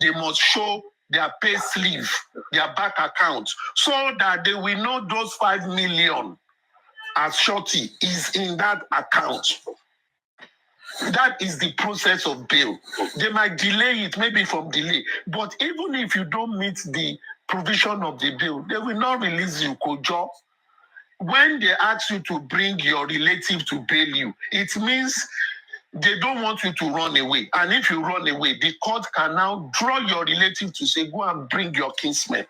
they must show their pay sleeve, their bank account, so that they will know those 5 million as surety is in that account. That is the process of bail. They might delay it, maybe from delay, but even if you don't meet the provision of the bill, they will not release you, Kojo. When they ask you to bring your relative to bail you, it means they don't want you to run away. And if you run away, the court can now draw your relative to say, go and bring your kinsmen.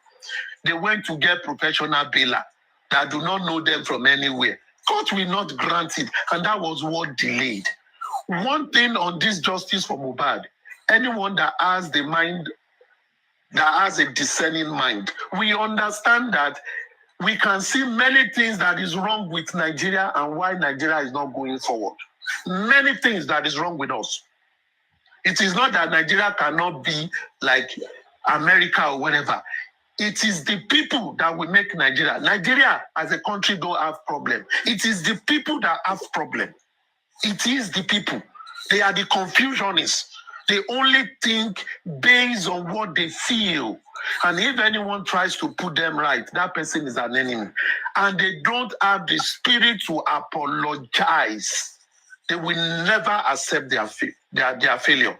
They went to get professional bailer that do not know them from anywhere. Court will not grant it. And that was what delayed. One thing on this justice for Mohbad, anyone that has the mind, that has a discerning mind, we understand that we can see many things that is wrong with Nigeria and why Nigeria is not going forward. Many things that is wrong with us. It is not that Nigeria cannot be like America or whatever. It is the people that will make Nigeria. Nigeria as a country don't have problem. It is the people that have problem. It is the people. They are the confusionists. They only think based on what they feel. And if anyone tries to put them right, that person is an enemy. And they don't have the spirit to apologize. They will never accept their failure.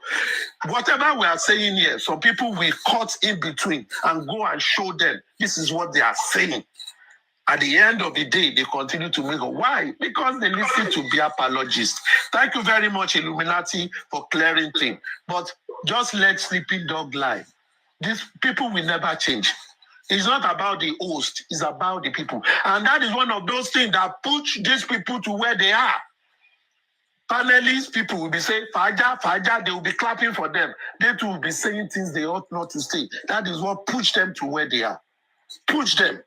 Whatever we are saying here, some people will cut in between and go and show them this is what they are saying. At the end of the day, they continue to make it. Why? Because they listen to be apologists. Thank you very much, Illuminati, for clearing things. But just let sleeping dog lie. These people will never change. It's not about the host, it's about the people. And that is one of those things that push these people to where they are. Panelists, people will be saying, Faja, Faja, they will be clapping for them. They too will be saying things they ought not to say. That is what pushed them to where they are. Push them.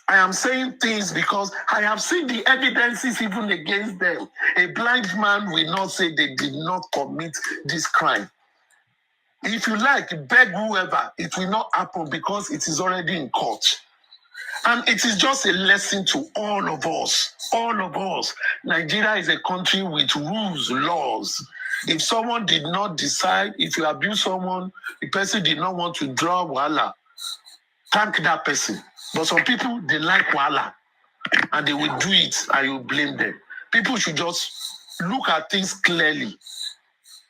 I am saying things because I have seen the evidences even against them. A blind man will not say they did not commit this crime. If you like, beg whoever, it will not happen because it is already in court. And it is just a lesson to all of us. All of us. Nigeria is a country with rules, laws. If someone did not decide, if you abuse someone, the person did not want to draw wala, thank that person. But some people, they like wala, and they will do it, and you blame them. People should just look at things clearly.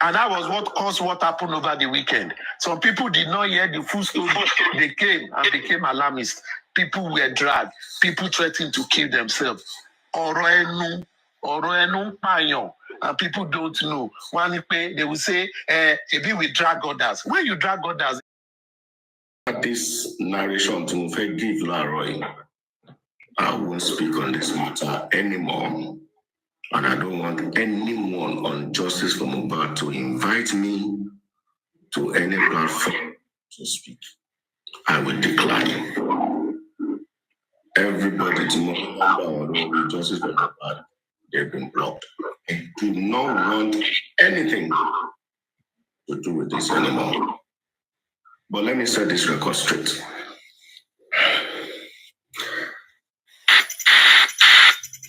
And that was what caused what happened over the weekend. Some people did not hear the full story. They came and became alarmists. People were dragged. People threatened to kill themselves. Ọ̀rọ̀ ẹnu pààyàn, and people don't know. They will say, maybe we drag others. When you drag others, this narration to give Laroy, I won't speak on this matter anymore. And I don't want anyone on Justice for Mohbad to invite me to any platform to speak. I will decline. Everybody tomorrow on Justice for Mohbad, they've been blocked. I do not want anything to do with this anymore. But let me set this record straight.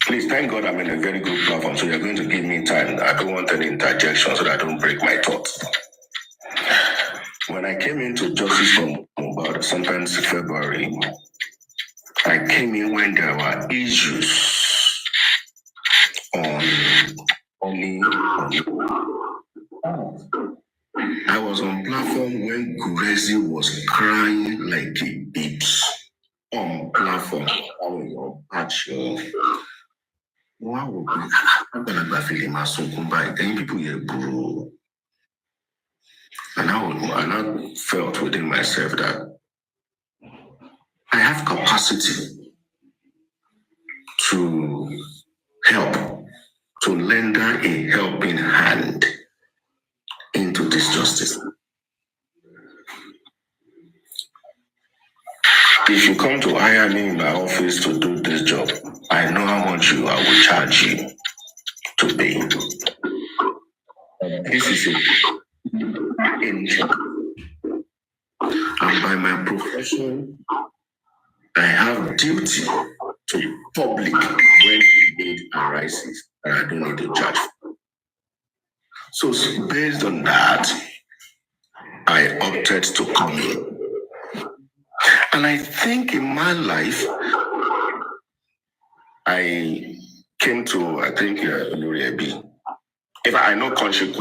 Please, thank God I'm in a very good platform, so you're going to give me time. I don't want any interjection so that I don't break my thoughts. When I came into Justice for Mohbad, sometimes in February, I came in when there were issues on I was on platform when Gree was crying like a baby on platform. Wow, I'm gonna feel my soul come by. Any people here, bro. And I felt within myself that I have capacity to help, to lend a helping hand into this justice. If you come to hire me in my office to do this job, I know how much I will charge you to pay. This is an income. And by my profession, I have duty to public when the need arises, and I don't need to charge. So based on that, I opted to come in. And I think in my life, I came to, I think, Olori Ebi. If I know Conscious.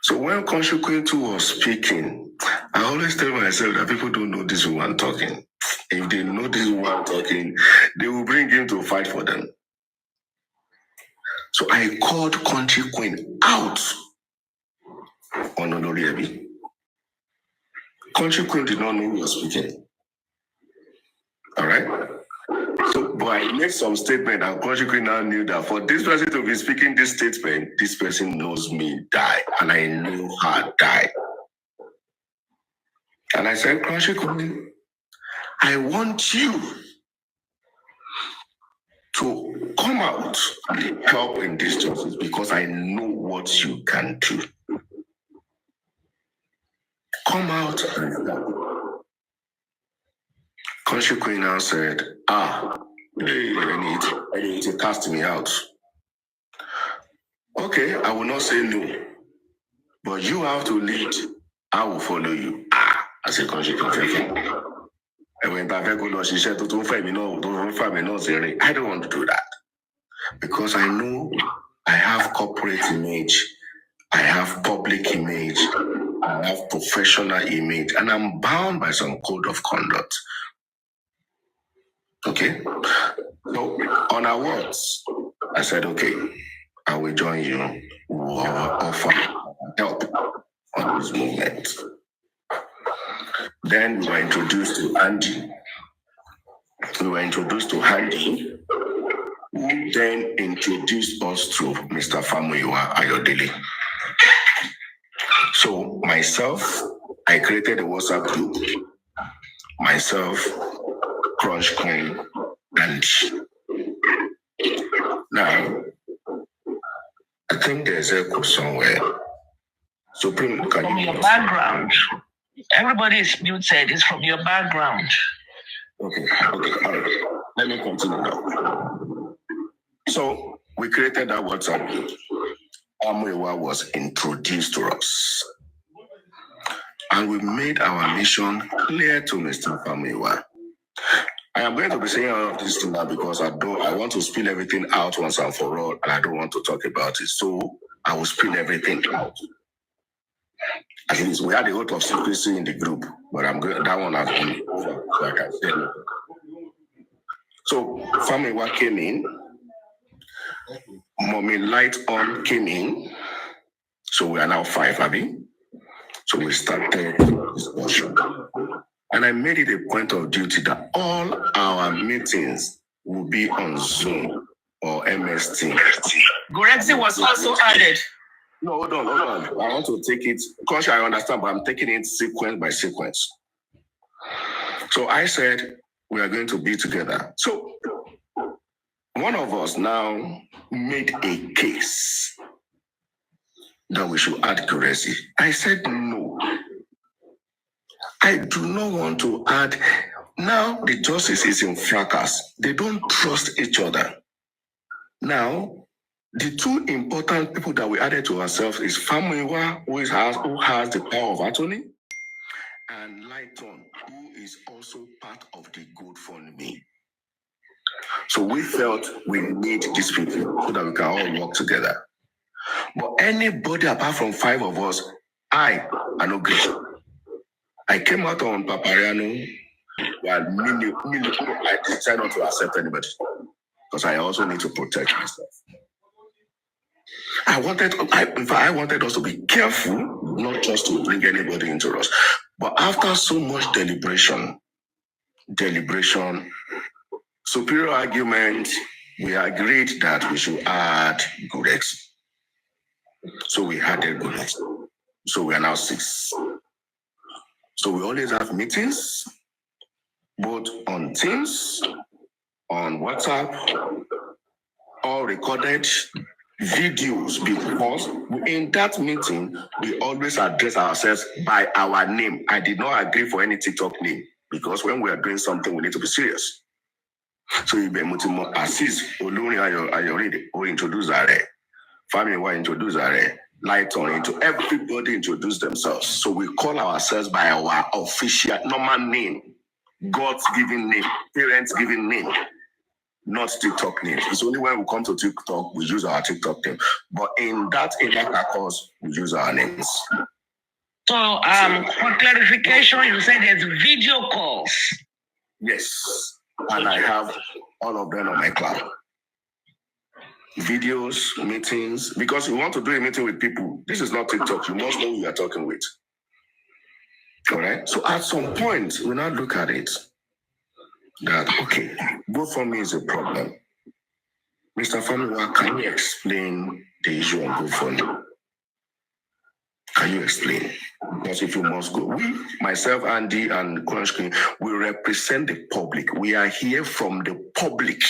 So when Conscious was speaking, I always tell myself that people don't know this woman talking. If they know this woman talking, they will bring him to fight for them. So I called Country Queen out on Olori Ebi. Country Queen did not know who was speaking. All right? So, but I made some statement, and Country Queen now knew that for this person to be speaking this statement, this person knows me die, and I know her die. And I said, Country Queen, I want you to come out and help in this justice because I know what you can do. Come out and help. Country Queen now said, I need to cast me out. Okay, I will not say no, but you have to lead. I will follow you. I said, Country Queen. And when I go to she said, I don't want to do that because I know I have corporate image, I have public image, I have professional image, and I'm bound by some code of conduct. Okay? So on our words, I said, okay, I will join you. We'll offer help on this movement. Then we were introduced to Andy. Who then introduced us to Mr. Famuyiwa Ayodele. So myself, I created a WhatsApp group. Myself, Crunch Queen, and now I think there's echo somewhere. Supreme, can from your background. Everybody is muted. It's from your background. Okay, all right. Let me continue now. So we created that WhatsApp group. Famuyiwa was introduced to us. And we made our mission clear to Mr. Famuyiwa. I am going to be saying all of this now because I want to spill everything out once and for all, and I don't want to talk about it. So I will spill everything out. At least we had a lot of secrecy in the group, but that one has been over, so I can say no. So Famuyiwa came in, Mommy Light On came in, so we are now 5, Abby. So we started discussion. And I made it a point of duty that all our meetings will be on Zoom or MS Teams. Grexy was also added. No, hold on. I want to take it, because I understand, but I'm taking it sequence by sequence. So I said, we are going to be together. So one of us now made a case that we should add Grexy. I said, no. I do not want to add. Now the justice is in fracas. They don't trust each other. Now, the two important people that we added to ourselves is Famuyiwa, who has the power of attorney, and Lighton, who is also part of the GoFundMe. So we felt we need these people so that we can all work together. But anybody apart from 5 of us, I no Gree. I came out on Papariano, I decided not to accept anybody because I also need to protect myself. I wanted us to be careful, not just to bring anybody into us. But after so much deliberation, superior argument, we agreed that we should add Grexy. So we added Grexy. So we are now 6. So we always have meetings, both on Teams, on WhatsApp, all recorded videos, because in that meeting, we always address ourselves by our name. I did not agree for any TikTok name, because when we are doing something, we need to be serious. So you be Mutimo assist Olori Ayori or introduce Are. Famuyiwa introduce Are. light on into everybody introduce themselves. So we call ourselves by our official normal name, God's given name, parents' given name, not TikTok name. It's only when we come to TikTok we use our TikTok name. But in that course, we use our names. So for clarification, you said there's video calls. Yes. And I have all of them on my cloud. Videos, meetings, because you want to do a meeting with people. This is not TikTok. You must know who you are talking with. All right. So at some point, we now look at it that, okay, GoFundMe is a problem. Mr. Famiwa, can you explain the issue of GoFundMe? Can you explain? Because if you must go, we, myself, Andy, and Kunashkin, we represent the public. We are here from the public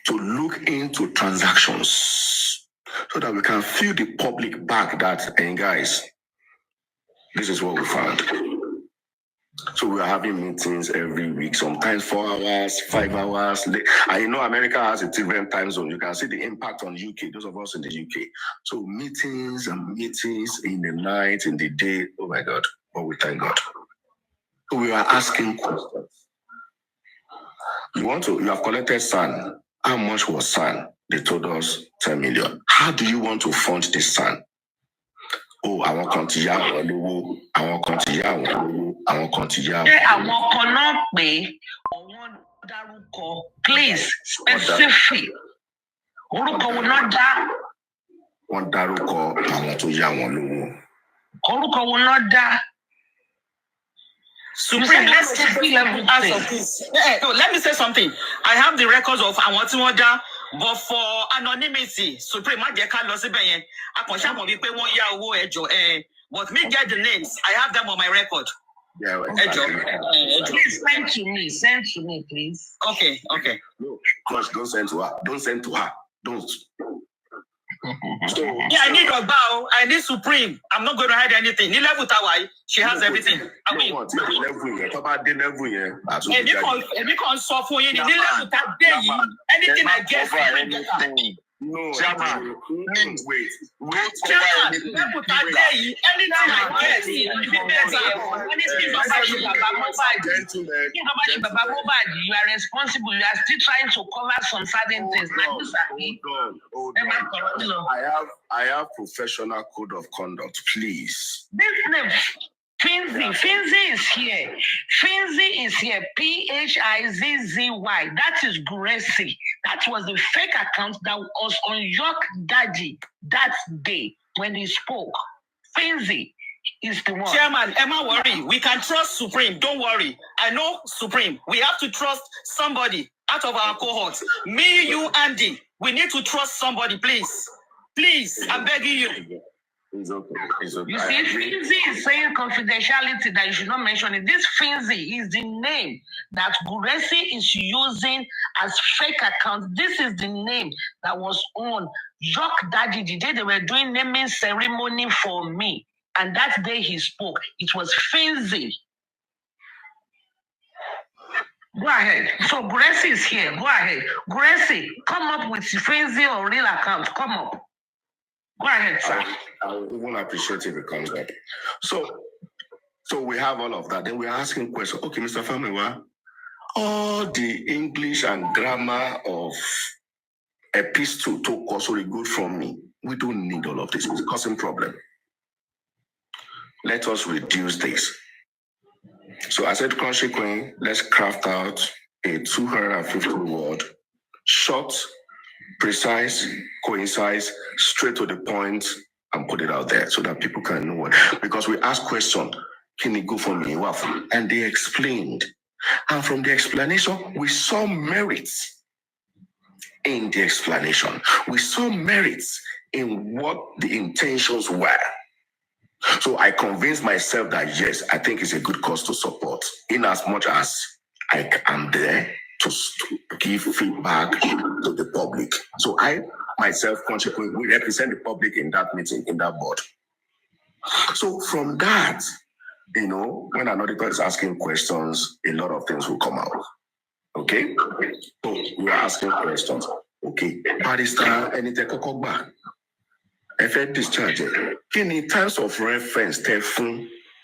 to look into transactions so that we can feel the public back that, hey guys, this is what we found. So we are having meetings every week, sometimes 4 hours, 5 hours. And you know, America has a different time zone. You can see the impact on UK, those of us in the UK. So meetings and meetings in the night, in the day. Oh my God. Oh, we thank God. So we are asking questions. You have collected SAN. How much was SAN? They told us 10 million. How do you want to fund this SAN? Oh, I want to continue. I want to continue. I want to continue. Please, specific. Orúkọ wo náà dá? Wọ́n dárúkọ àwọn tó yá wọn lówó. Orúkọ wo náà dá? Supreme, let's let me say something. I have the records of àwọn tí wọ́n dá, but for anonymity, Supreme, má jẹ́ ká lọ síbẹ̀ yẹn. Akànṣe àmọ̀ wípé wọ́n yá owó ẹjọ́. But me get the names. I have them on my record. Yeah, Please send to me, please. Okay. No, gosh, don't send to her. Don't send to her. Don't. So, yeah, I need a bow. I need Supreme. I'm not going to hide anything. Ni level tawai, she has everything. I mean, anything I guess. No, Chairman, wait. Chairman, anything I guess. You are responsible. You are still trying to cover some certain things. Hold on. I have professional code of conduct, please. This name, Finzi is here. Finzi is here. P-H-I-Z-Z-Y. That is Gracie. That was the fake account that was on York Daddy that day when he spoke. Finzi is the one. Chairman, Emma, worry. We can trust Supreme. Don't worry. I know Supreme. We have to trust somebody out of our cohort. Me, you, Andy. We need to trust somebody, please. Please, I'm begging you. It's okay. You see, Finzi is saying confidentiality that you should not mention it. This Finzi is the name that Guresi is using as fake account. This is the name that was on York Daddy the day they were doing naming ceremony for me. And that day he spoke. It was Finzi. Go ahead. So Guresi is here. Go ahead. Guresi, come up with Finzi or real account. Come up. Go ahead, sir. I won't appreciate if it comes up. So we have all of that. Then we're asking questions. Okay, Mr. Famiwa, all the English and grammar of epistle to also good from me. We don't need all of this. It's causing problem. Let us reduce this. So I said, Crunchy Queen, let's craft out a 250 word, short, precise, concise, straight to the point, and put it out there so that people can know what. Because we ask questions, can it go for me? And they explained. And from the explanation, we saw merits in the explanation. We saw merits in what the intentions were. So I convinced myself that, yes, I think it's a good cause to support, in as much as I am there to give feedback to the public. So I, myself, consequently, we represent the public in that meeting, in that board. So from that, you know, when an auditor is asking questions, a lot of things will come out. Okay? So we are asking questions. Okay, Barrister, anything kokogba? If I discharge it, in terms of reference,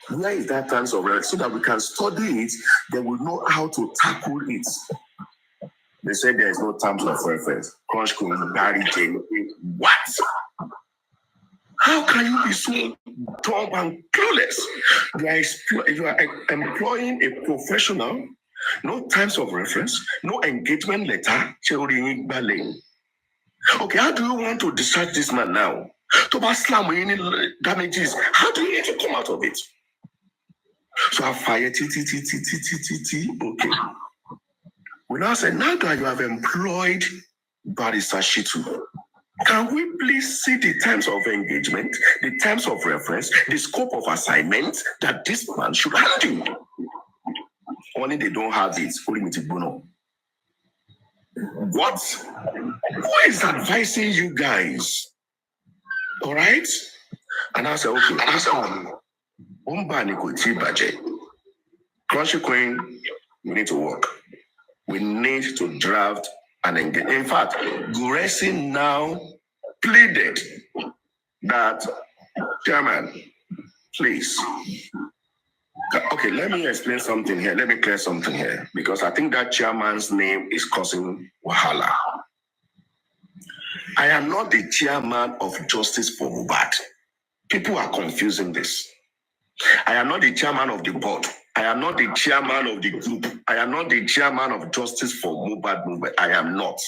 where is that terms of reference? So that we can study it, then we know how to tackle it. They said there is no terms of reference. Crunch Queen, Barry Jane. What? How can you be so dumb and clueless? You are employing a professional, no terms of reference, no engagement letter. Okay, how do you want to discharge this man now? To slam any damages, how do you need to come out of it? So I fired okay. We now say, now that you have employed Barrister Shitu, can we please see the terms of engagement, the terms of reference, the scope of assignment that this man should handle? Only they don't have it. What? Who is advising you guys? All right? And I said, okay, Crunchy Queen, we need to work. We need to draft an engagement. In fact, Gree now pleaded that, Chairman, please. Okay, let me explain something here. Let me clear something here. Because I think that chairman's name is causing wahala. I am not the chairman of Justice for Mohbad. People are confusing this. I am not the chairman of the board. I am not the chairman of the group. I am not the chairman of Justice for Mohbad movement. I am not.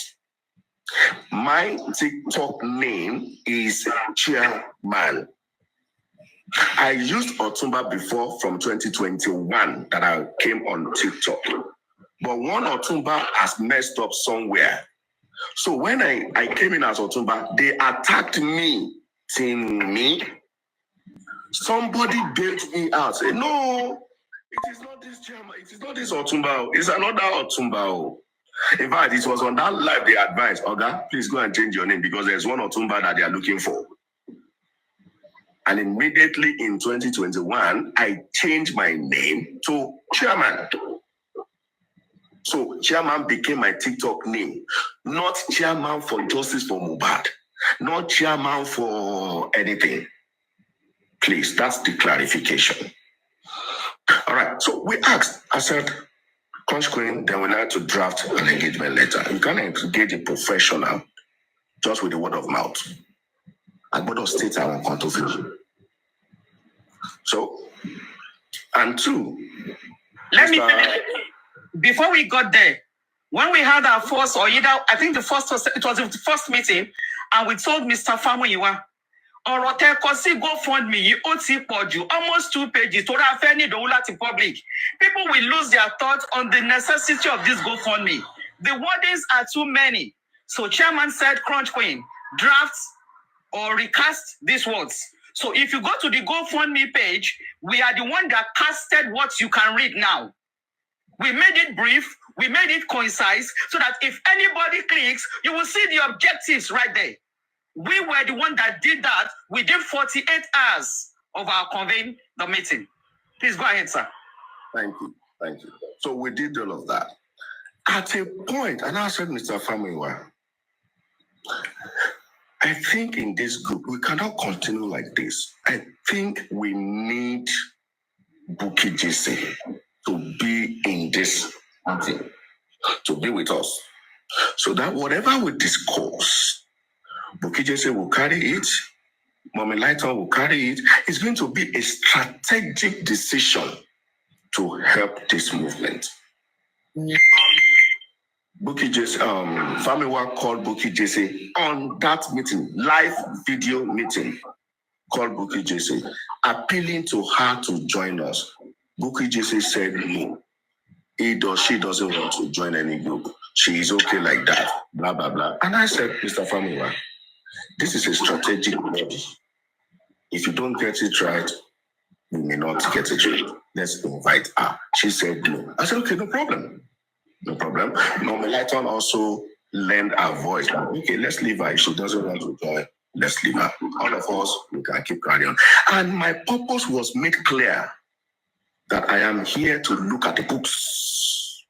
My TikTok name is Chairman. I used Otumba before from 2021 that I came on TikTok. But one Otumba has messed up somewhere. So when I came in as Otumba, they attacked me, saying me. Somebody bailed me out. Say, no, it is not this chairman. It is not this Otumba. It's another Otumba. In fact, it was on that live they advised, Oga, please go and change your name because there's one Otumba that they are looking for. And immediately in 2021, I changed my name to Chairman. So Chairman became my TikTok name, not Chairman for Justice for Mohbad, not Chairman for anything. Please, that's the clarification. All right, so we asked, I said, Crunch Queen, then we had to draft an engagement letter. You can't engage a professional just with the word of mouth. I got to state our contribution. So, and two, let me tell you, before we got there, when we had our first, or either, I think it was the first meeting, and we told Mr. Famuyiwa, Orote Kosi GoFundMe, OT Poju, almost 2 pages, to public. People will lose their thoughts on the necessity of this GoFundMe. The wordings are too many. So Chairman said, Crunch Queen, draft or recast these words. So if you go to the GoFundMe page, we are the one that casted what you can read now. We made it brief, we made it concise, so that if anybody clicks, you will see the objectives right there. We were the one that did that. We did 48 hours of our convene the meeting. Please go ahead, sir. Thank you. Thank you. So we did all of that. At a point, and I said, Mr. Famuyiwa, I think in this group, we cannot continue like this. I think we need Bukky Jesse to be in this meeting, to be with us. So that whatever we discuss, Bukky Jesse will carry it, Mommy Lighton will carry it. It's going to be a strategic decision to help this movement. Bukky Jesse, Famuyiwa called Bukky Jesse on that meeting, live video meeting, called Bukky Jesse, appealing to her to join us. Bukky Jesse said no. She doesn't want to join any group. She is okay like that, blah, blah, blah. And I said, Mr. Famuyiwa, this is a strategic body. If you don't get it right, we may not get it right. Let's invite her. She said no. I said, okay, no problem. No problem. Mommy Lighton also lend her voice. Okay, let's leave her. If she doesn't want to join, let's leave her. All of us, we can keep carrying on. And my purpose was made clear that I am here to look at the books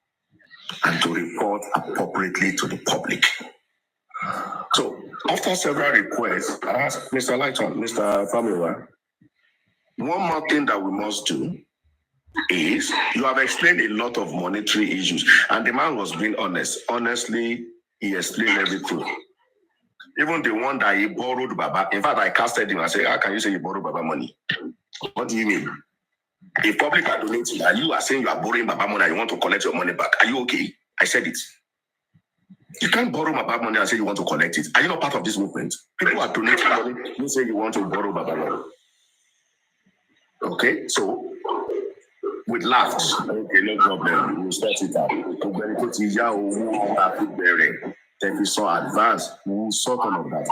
and to report appropriately to the public. So after several requests, I asked Mr. Lighton, Mr. Famiwa, one more thing that we must do is you have explained a lot of monetary issues, and the man was being honest. Honestly, he explained everything. Even the one that he borrowed Baba. In fact, I casted him. I said, how can you say you borrowed Baba money? What do you mean? If public are donating and you are saying you are borrowing Baba money and you want to collect your money back, are you okay? I said it. You can't borrow Baba money and say you want to collect it. Are you not part of this movement? People are donating money. You say you want to borrow Baba money. Okay, so we laughed. Okay, no problem. We'll start it out. Then we saw advance. We'll sort all of that.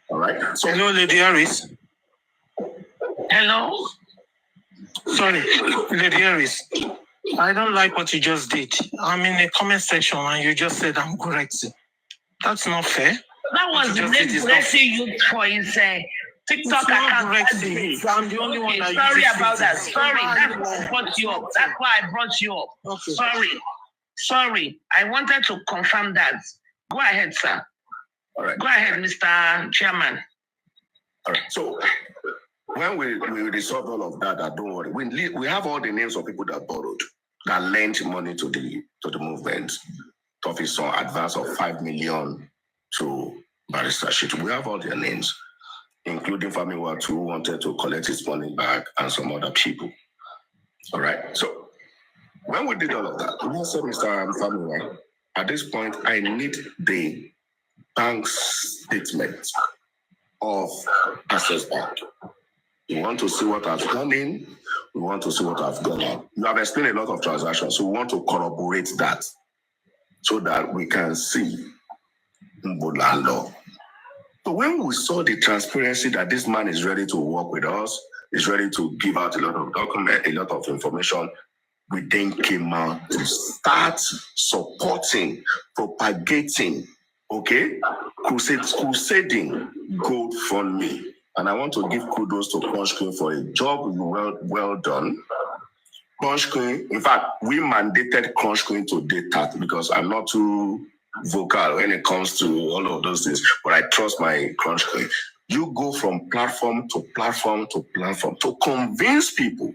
All right. So, hello, Lady Harris. Hello? Sorry, Lady Harris. I don't like what you just did. I'm in a comment section and you just said I'm correct. That's not fair. That was the name Gree used for his TikTok account. I'm the only one that sorry about that. Sorry, that's why I brought you up. That's why I brought you up. Okay. Sorry. I wanted to confirm that. Go ahead, sir. All right. Go ahead, Mr. Chairman. All right. So when we resolve all of that, don't worry. We have all the names of people that borrowed, that lent money to the movement. Toffee saw advance of 5 million to Barrister Shit. We have all their names, including Famiwa who wanted to collect his money back and some other people. All right. So when we did all of that, we said, Mr. Famiwa, at this point, I need the bank statement of Access Bank. We want to see what has gone in. We want to see what has gone out. You have explained a lot of transactions, so we want to corroborate that so that we can see Mbola law. So when we saw the transparency that this man is ready to work with us, is ready to give out a lot of documents, a lot of information, we then came out to start supporting, propagating, crusading GoFundMe. And I want to give kudos to Punch Queen for a job well done. Punch Queen, in fact, we mandated Punch Queen to date that because I'm not too vocal when it comes to all of those things, but I trust my Punch Queen. You go from platform to platform to platform to convince people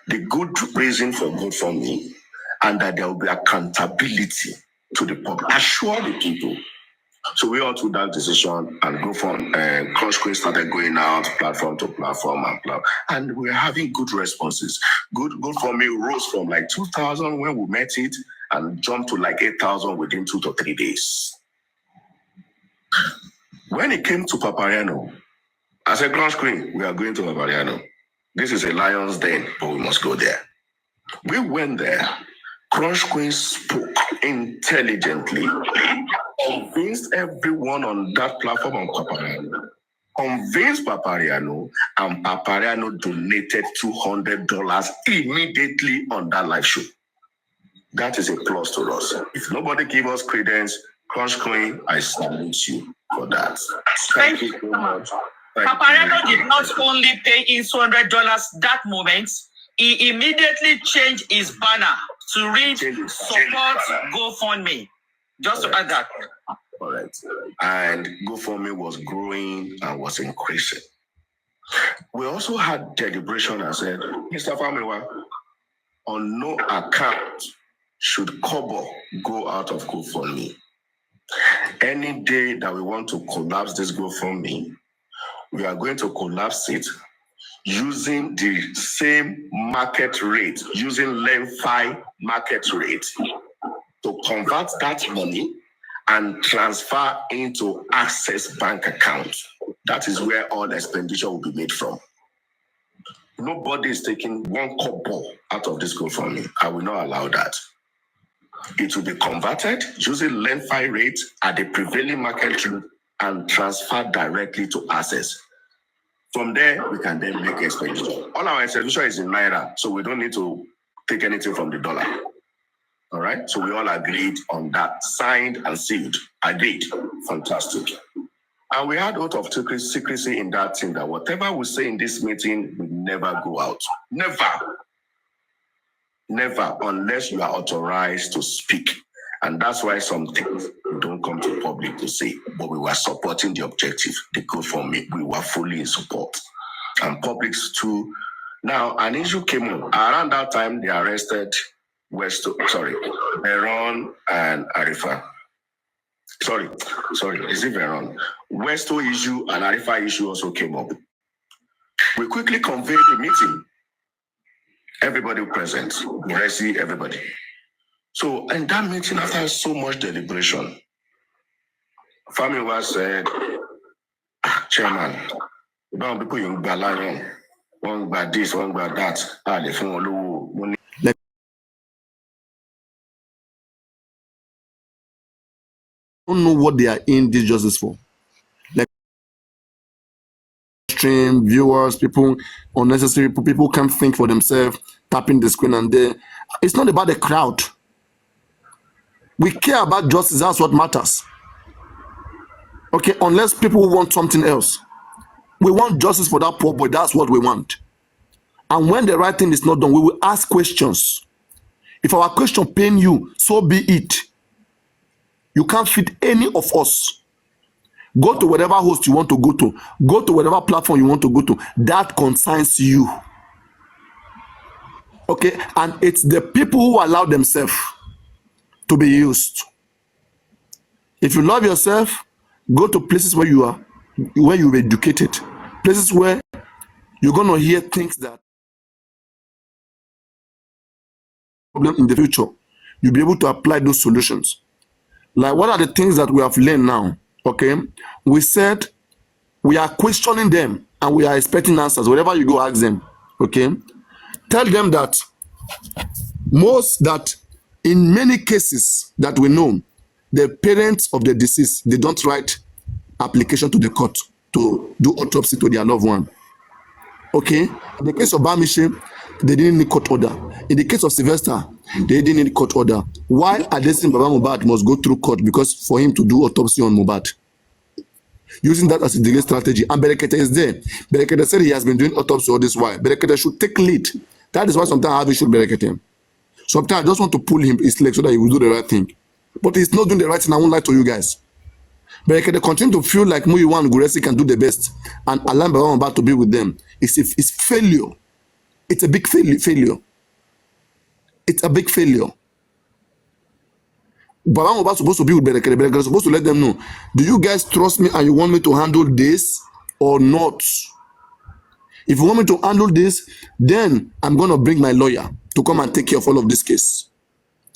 the good reason for GoFundMe and that there will be accountability to the public. Assure the people. So we all took that decision and GoFundMe, Crush Queen started going out platform to platform and we're having good responses. GoFundMe rose from like 2,000 when we met it and jumped to like 8,000 within 2 to 3 days. When it came to Papariano, I said, Crush Queen, we are going to Papariano. This is a lion's den, but we must go there. We went there. Crush Queen spoke intelligently, convinced everyone on that platform on Papariano, convinced Papariano, and Papariano donated $200 immediately on that live show. That is a plus to us. If nobody give us credence, Crush Queen, I salute you for that. Thank you so much. Papariano did not only pay in $200 that moment, he immediately changed his banner to read support GoFundMe. Just to add that. All right. And GoFundMe was growing and was increasing. We also had deliberation and said, Mr. Famiwa, on no account should kobo go out of GoFundMe. Any day that we want to collapse this GoFundMe, we are going to collapse it using the same market rate, using Lemfi market rate to convert that money and transfer into Access Bank account. That is where all expenditure will be made from. Nobody is taking one kobo out of this GoFundMe. I will not allow that. It will be converted using Lemfi rate at the prevailing market rate and transferred directly to Access. From there, we can then make expenditure. All our expenditure is in Naira, so we don't need to take anything from the dollar. All right? So we all agreed on that, signed and sealed. Agreed. Fantastic. And we had a lot of secrecy in that thing that whatever we say in this meeting will never go out. Never. Never, unless you are authorized to speak. And that's why some things don't come to public to say, but we were supporting the objective. They go for me. We were fully in support. And publics too. Now, an issue came up. Around that time, they arrested Veron and Arifa. Sorry, is it Veron? Westo issue and Arifa issue also came up. We quickly convened the meeting. Everybody present, Gree, everybody. So in that meeting, after so much deliberation, family was said, Chairman, people you balance one by this, one by that. Don't know what they are in this justice for. Like stream viewers, people unnecessary people can't think for themselves, tapping the screen and there. It's not about the crowd. We care about justice, that's what matters. Okay, unless people want something else. We want justice for that poor boy, that's what we want. And when the right thing is not done, we will ask questions. If our question pain you, so be it. You can't fit any of us. Go to whatever host you want to go to. Go to whatever platform you want to go to. That concerns you. Okay, and it's the people who allow themselves to be used. If you love yourself, go to places where you are, where you're educated, places where you're going to hear things that problem in the future. You'll be able to apply those solutions. Like, what are the things that we have learned now? Okay, we said we are questioning them and we are expecting answers. Wherever you go, ask them. Okay, tell them that in many cases that we know, the parents of the deceased, they don't write application to the court to do autopsy to their loved one. Okay, in the case of Bamishi, they didn't need court order. In the case of Sylvester, they didn't need court order. Why are they saying Baba Mohbad must go through court? Because for him to do autopsy on Mohbad, using that as a delay strategy. And Berekete is there. Berekete said he has been doing autopsy all this while. Berekete should take lead. That is why sometimes I have issue with Berekete. Sometimes I just want to pull him his leg so that he will do the right thing. But he's not doing the right thing. I won't lie to you guys. Berekete continue to feel like Muyiwa and Guresi can do the best and allow Baba Mohbad to be with them. It's failure. It's a big failure. It's a big failure. Baba Mohbad is supposed to be with Berekete. Berekete is supposed to let them know, do you guys trust me and you want me to handle this or not? If you want me to handle this, then I'm going to bring my lawyer to come and take care of all of this case.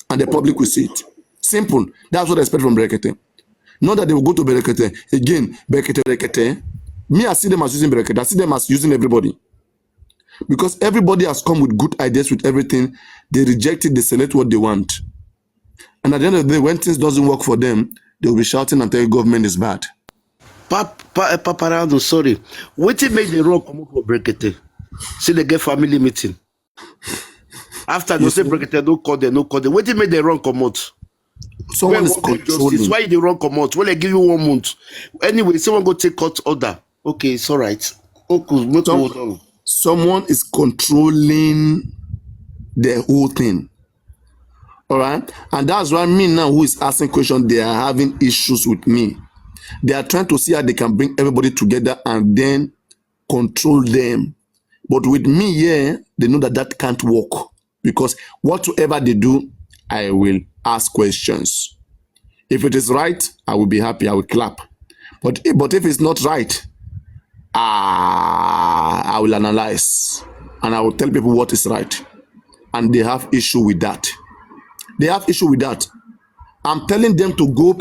And the public will see it. Simple. That's what I expect from Berekete. Not that they will go to Berekete. Again, Berekete. Me, I see them as using Berekete. I see them as using everybody. Because everybody has come with good ideas with everything. They reject it, they select what they want. And at the end of the day, when things doesn't work for them, they will be shouting and telling government is bad. Papariano, sorry. What it made the wrong come up for Berekete? See, they get family meeting. After they say Berekete, no call them. What it made the wrong come out? Someone is controlling. Why the wrong come out? Well, they give you 1 month. Anyway, someone go take court order. Okay, it's all right. Okay, someone is controlling the whole thing. All right, and that's why me now, who is asking questions, they are having issues with me. They are trying to see how they can bring everybody together and then control them. But with me, yeah, they know that can't work, because whatsoever they do, I will ask questions. If it is right, I will be happy. I will clap. But if it's not right, I will analyze and I will tell people what is right. And they have issue with that. They have issue with that. I'm telling them to go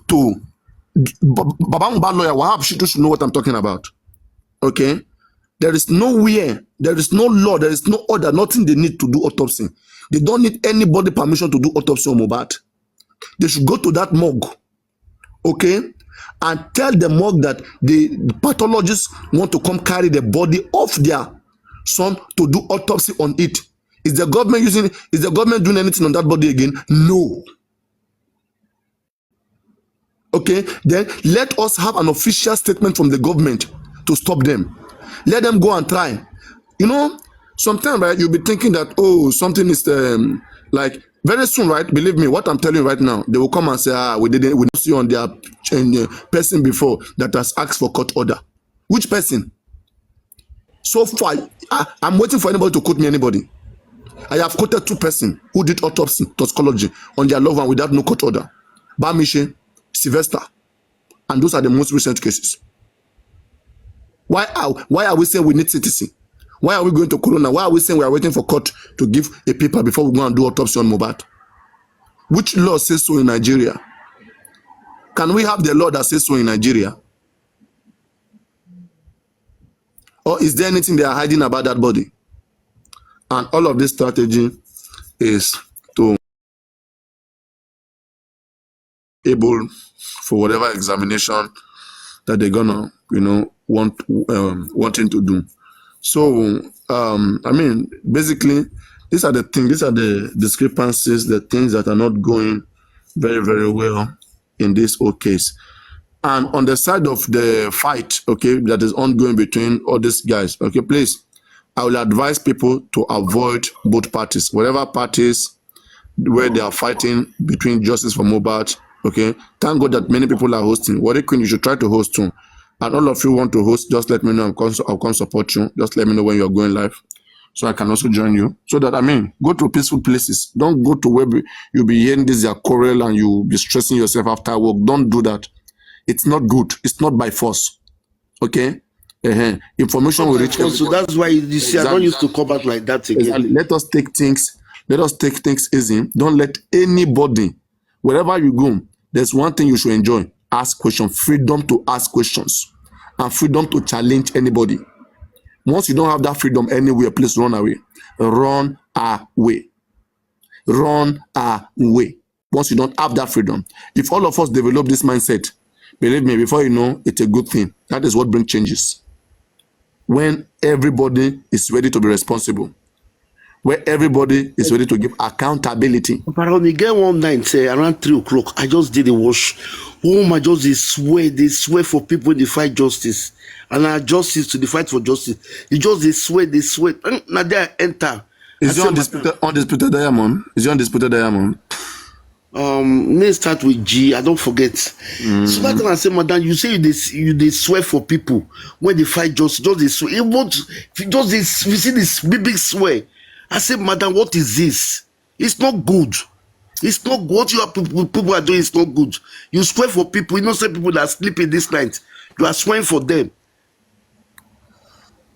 to Baba Mohbad lawyer. Wahab Shitu should know what I'm talking about. Okay? There is nowhere, there is no law, there is no order, nothing they need to do autopsy. They don't need anybody permission to do autopsy on Mohbad. They should go to that morgue. Okay? And tell the morgue that the pathologists want to come carry the body of their son to do autopsy on it. Is the government doing anything on that body again? No. Okay, then let us have an official statement from the government to stop them. Let them go and try. You know, sometimes, right, you'll be thinking that, oh, something is like Very soon, right? Believe me, what I'm telling you right now, they will come and say, we don't see on their person before that has asked for court order. Which person? So far, I'm waiting for anybody to quote me anybody. I have quoted 2 persons who did autopsy, toxicology on their loved one without no court order. Bamishe, Sylvester, and those are the most recent cases. Why are we saying we need citizen? Why are we going to Corona? Why are we saying we are waiting for court to give a paper before we go and do autopsy on Mohbad? Which law says so in Nigeria? Can we have the law that says so in Nigeria? Or is there anything they are hiding about that body? And all of this strategy is to able for whatever examination that they're gonna, wanting to do. So, I mean, basically, these are the things, these are the discrepancies, the things that are not going very, very well in this whole case. And on the side of the fight, okay, that is ongoing between all these guys, okay, please, I will advise people to avoid both parties, whatever parties where they are fighting between justice for Mohbad, okay. Thank God that many people are hosting. What Queen, you should try to host too. And all of you want to host, just let me know. I'll come support you. Just let me know when you're going live, so I can also join you. So that, go to peaceful places. Don't go to where you'll be hearing this your quarrel and you'll be stressing yourself after work. Don't do that. It's not good. It's not by force. Okay? Information will reach everyone. So that's why you see, I don't used to come back like that again. Exactly. Let us take things easy. Don't let anybody, wherever you go, there's one thing you should enjoy. Ask questions. Freedom to ask questions. And freedom to challenge anybody. Once you don't have that freedom anywhere, please run away. Run away. Run away. Once you don't have that freedom. If all of us develop this mindset, believe me, before you know, it's a good thing. That is what brings changes. When everybody is ready to be responsible. Where everybody is ready to give accountability. But on the game one night, say around 3 o'clock, I just did a wash. I just they swear for people in the fight justice. And our justice to the fight for justice. They swear. Now they enter. Is it undisputed diamond? Is it undisputed diamond? May start with G. I don't forget. So that time I say, madam, you say they swear for people when they fight justice. Just they swear. We see this big swear. I said, madam, what is this? It's not good. It's not good. What people are doing is not good. You swear for people, innocent people that are sleeping this night. You are swearing for them.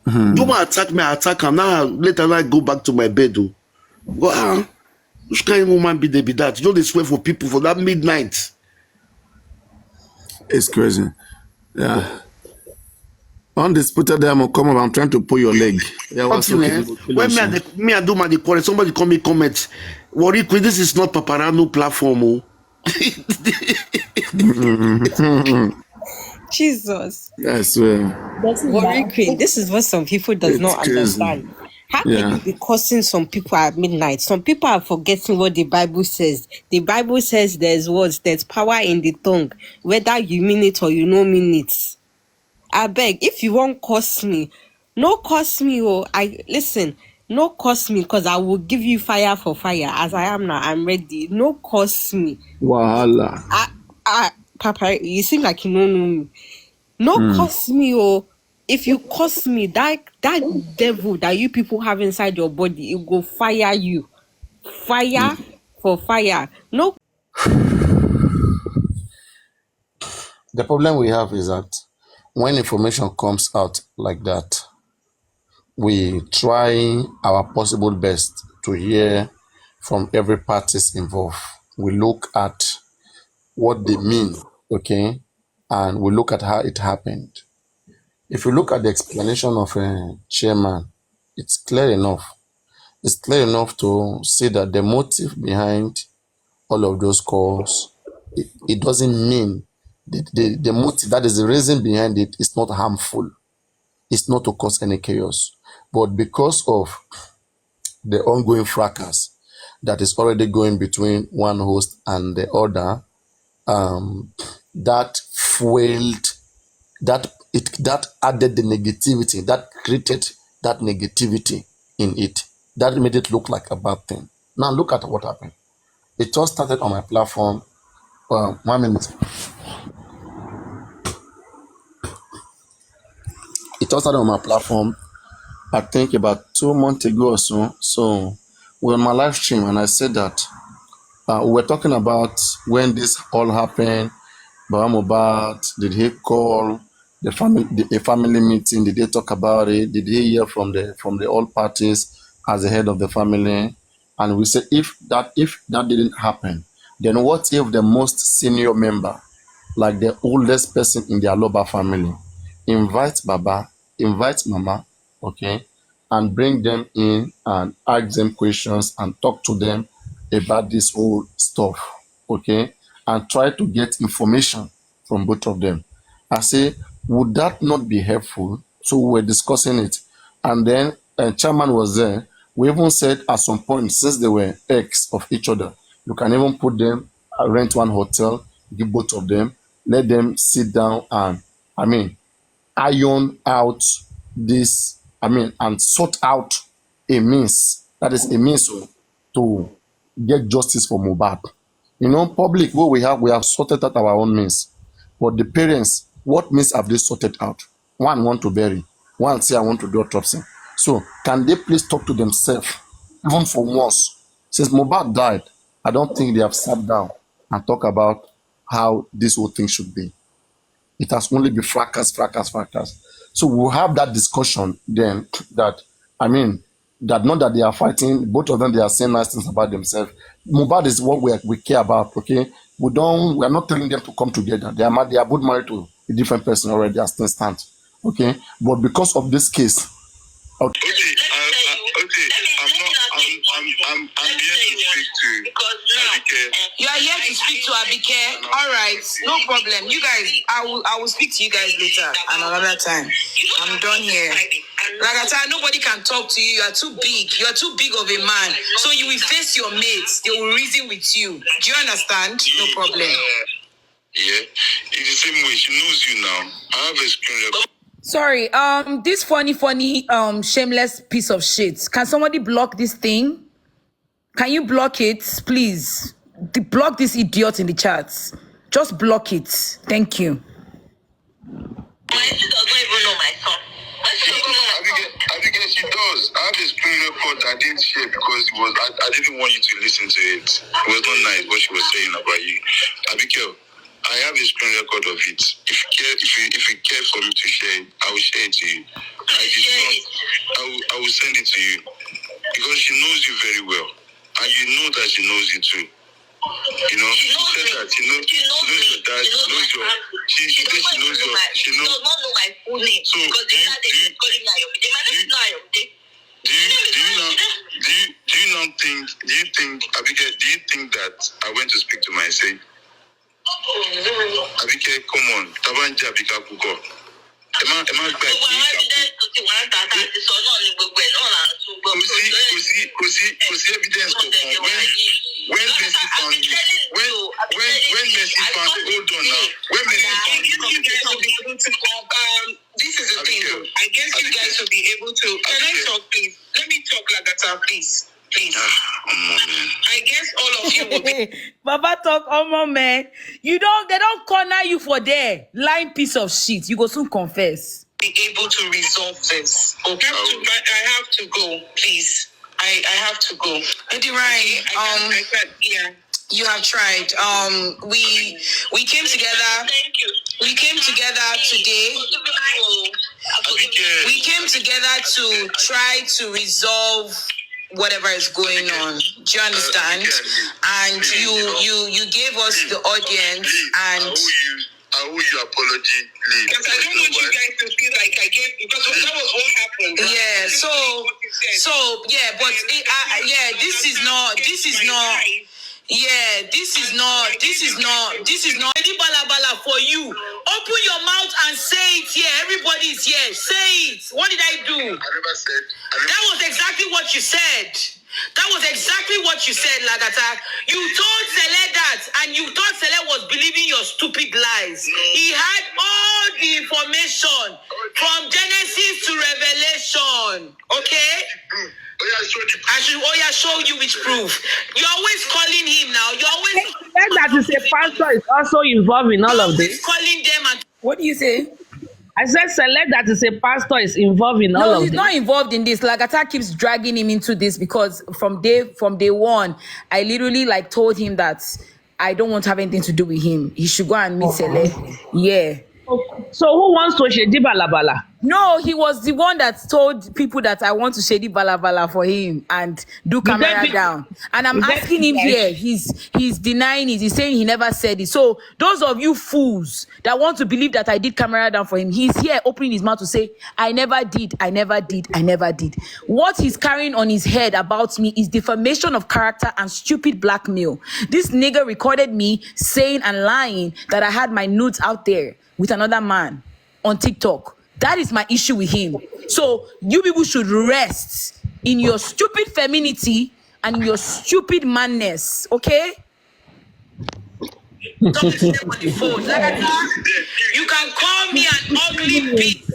You want to attack me, I attack them. Now, later I go back to my bed. Wow. Which kind of woman be that? You know they swear for people for that midnight. It's crazy. Yeah. Undisputed diamond, come up. I'm trying to pull your leg. Yeah, when me I do my quarrel, somebody come me comment. Worry, this is not Papariano platform. Jesus. I swear. Worry Queen, this is what some people does not understand. How can you be cursing some people at midnight? Some people are forgetting what the Bible says. The Bible says there's power in the tongue, whether you mean it or you don't mean it. I beg, if you won't curse me, no curse me. No curse me, because I will give you fire for fire. As I am now, I'm ready. No curse me. Wahala. Papa, you seem like you don't know me. No curse me, if you curse me, that devil that you people have inside your body, it will fire you. Fire for fire. No. The problem we have is that when information comes out like that, we try our possible best to hear from every parties involved. We look at what they mean, okay? And we look at how it happened. If you look at the explanation of a chairman, it's clear enough. It's clear enough to see that the motive behind all of those calls, it doesn't mean the motive, that is the reason behind it, is not harmful. It's not to cause any chaos. But because of the ongoing fracas that is already going between one host and the other, that fueled, that added the negativity, that created that negativity in it. That made it look like a bad thing. Now look at what happened. It all started on my platform. 1 minute. It all started on my platform, I think about 2 months ago or so. So we're on my live stream, and I said that we were talking about when this all happened. Baba Mohbad, did he call the family, a family meeting? Did they talk about it? Did he hear from the all parties as the head of the family? And we said if that didn't happen, then what if the most senior member, like the oldest person in the Aloba family, invite Baba, invite Mama, okay, and bring them in and ask them questions and talk to them about this whole stuff, okay, and try to get information from both of them. I say, would that not be helpful? So we were discussing it, and then chairman was there. We even said at some point, since they were ex of each other, you can even put them, rent one hotel, give both of them, let them sit down and, iron out this, and sort out a means. That is a means to get justice for Mohbad. Public, what we have sorted out our own means. But the parents, what means have they sorted out? One want to bury, one say I want to do autopsy. So can they please talk to themselves, even for once? Since Mohbad died, I don't think they have sat down and talk about how this whole thing should be. It has only been fracas. So we'll have that discussion then, that not that they are fighting, both of them, they are saying nice things about themselves. Mohbad is what we care about, okay? We are not telling them to come together. They are both married to a different person already as things stand, okay? But because of this case, I'm here to speak to Abike. You are here to speak to Abike. All right, no problem. You guys, I will speak to you guys later another time. I'm done here. Like I said, nobody can talk to you. You are too big. You are too big of a man. So you will face your mates. They will reason with you. Do you understand? No problem. Yeah, it's the same way. She knows you now. I have a screen record. Sorry, this funny, shameless piece of shit. Can somebody block this thing? Can you block it, please? Block this idiot in the chats. Just block it. Thank you. My sister does not even know my son. Abigail, she does. I have a screen record I didn't share because I didn't want you to listen to it. It was not nice what she was saying about you. Abigail, I have a screen record of it. If you care for me to share it, I will share it to you. I will send it to you because she knows you very well, and you know that she knows you too. She said that she knows your dad, she knows your. She said she knows your. She does not know my full name. So because the other day she's calling me Ayomide. My name is not Ayomide. Do you think that I went to speak to my say? Abike, come on. Tabanja Abika Kuko. Am I back? Evidence. When Messi found you, when Messi found, hold on now. When Messi found you guys will be able to this is the thing. I guess you guys will be able to. Can I talk, please? Let me talk, Lagata, please. Please. I guess all of you will be. Baba talk, man. They don't corner you for there. Lying piece of shit. You go soon confess. Be able to resolve this. Okay. I have to go, please. I have to go. Lady Ryan, yeah. You have tried. We came together. Thank you. We came together today. We came together to try to resolve whatever is going on. Do you understand? And you gave us the audience and I owe you apology. Because I don't want you guys to feel like I gave, because that was what happened. Right? Yeah, this is not any bala for you. Open your mouth and say it here. Everybody is here. Say it. What did I do? I never said. That was exactly what you said. That was exactly what you said, Lagata. You told Sele that, and you thought Sele was believing your stupid lies. No. He had all the information from Genesis to Revelation. Okay? I show you which proof. You're always calling him now. You're always that is a pastor is also involved in all of this. Calling them and What do you say? I said select that is a pastor is involved in all of this. No, he's not involved in this. Lagata keeps dragging him into this because from day one, I literally told him that I don't want to have anything to do with him. He should go and meet Sele. Yeah. So who wants to shady balabala? No, he was the one that told people that I want to shady balabala for him and do camera down. And I'm asking him here. He's denying it. He's saying he never said it. So those of you fools that want to believe that I did camera down for him, he's here opening his mouth to say, I never did. What he's carrying on his head about me is defamation of character and stupid blackmail. This nigga recorded me saying and lying that I had my nudes out there with another man on TikTok. That is my issue with him. So you people should rest in your stupid femininity and in your stupid madness, okay? you can call me an ugly beast.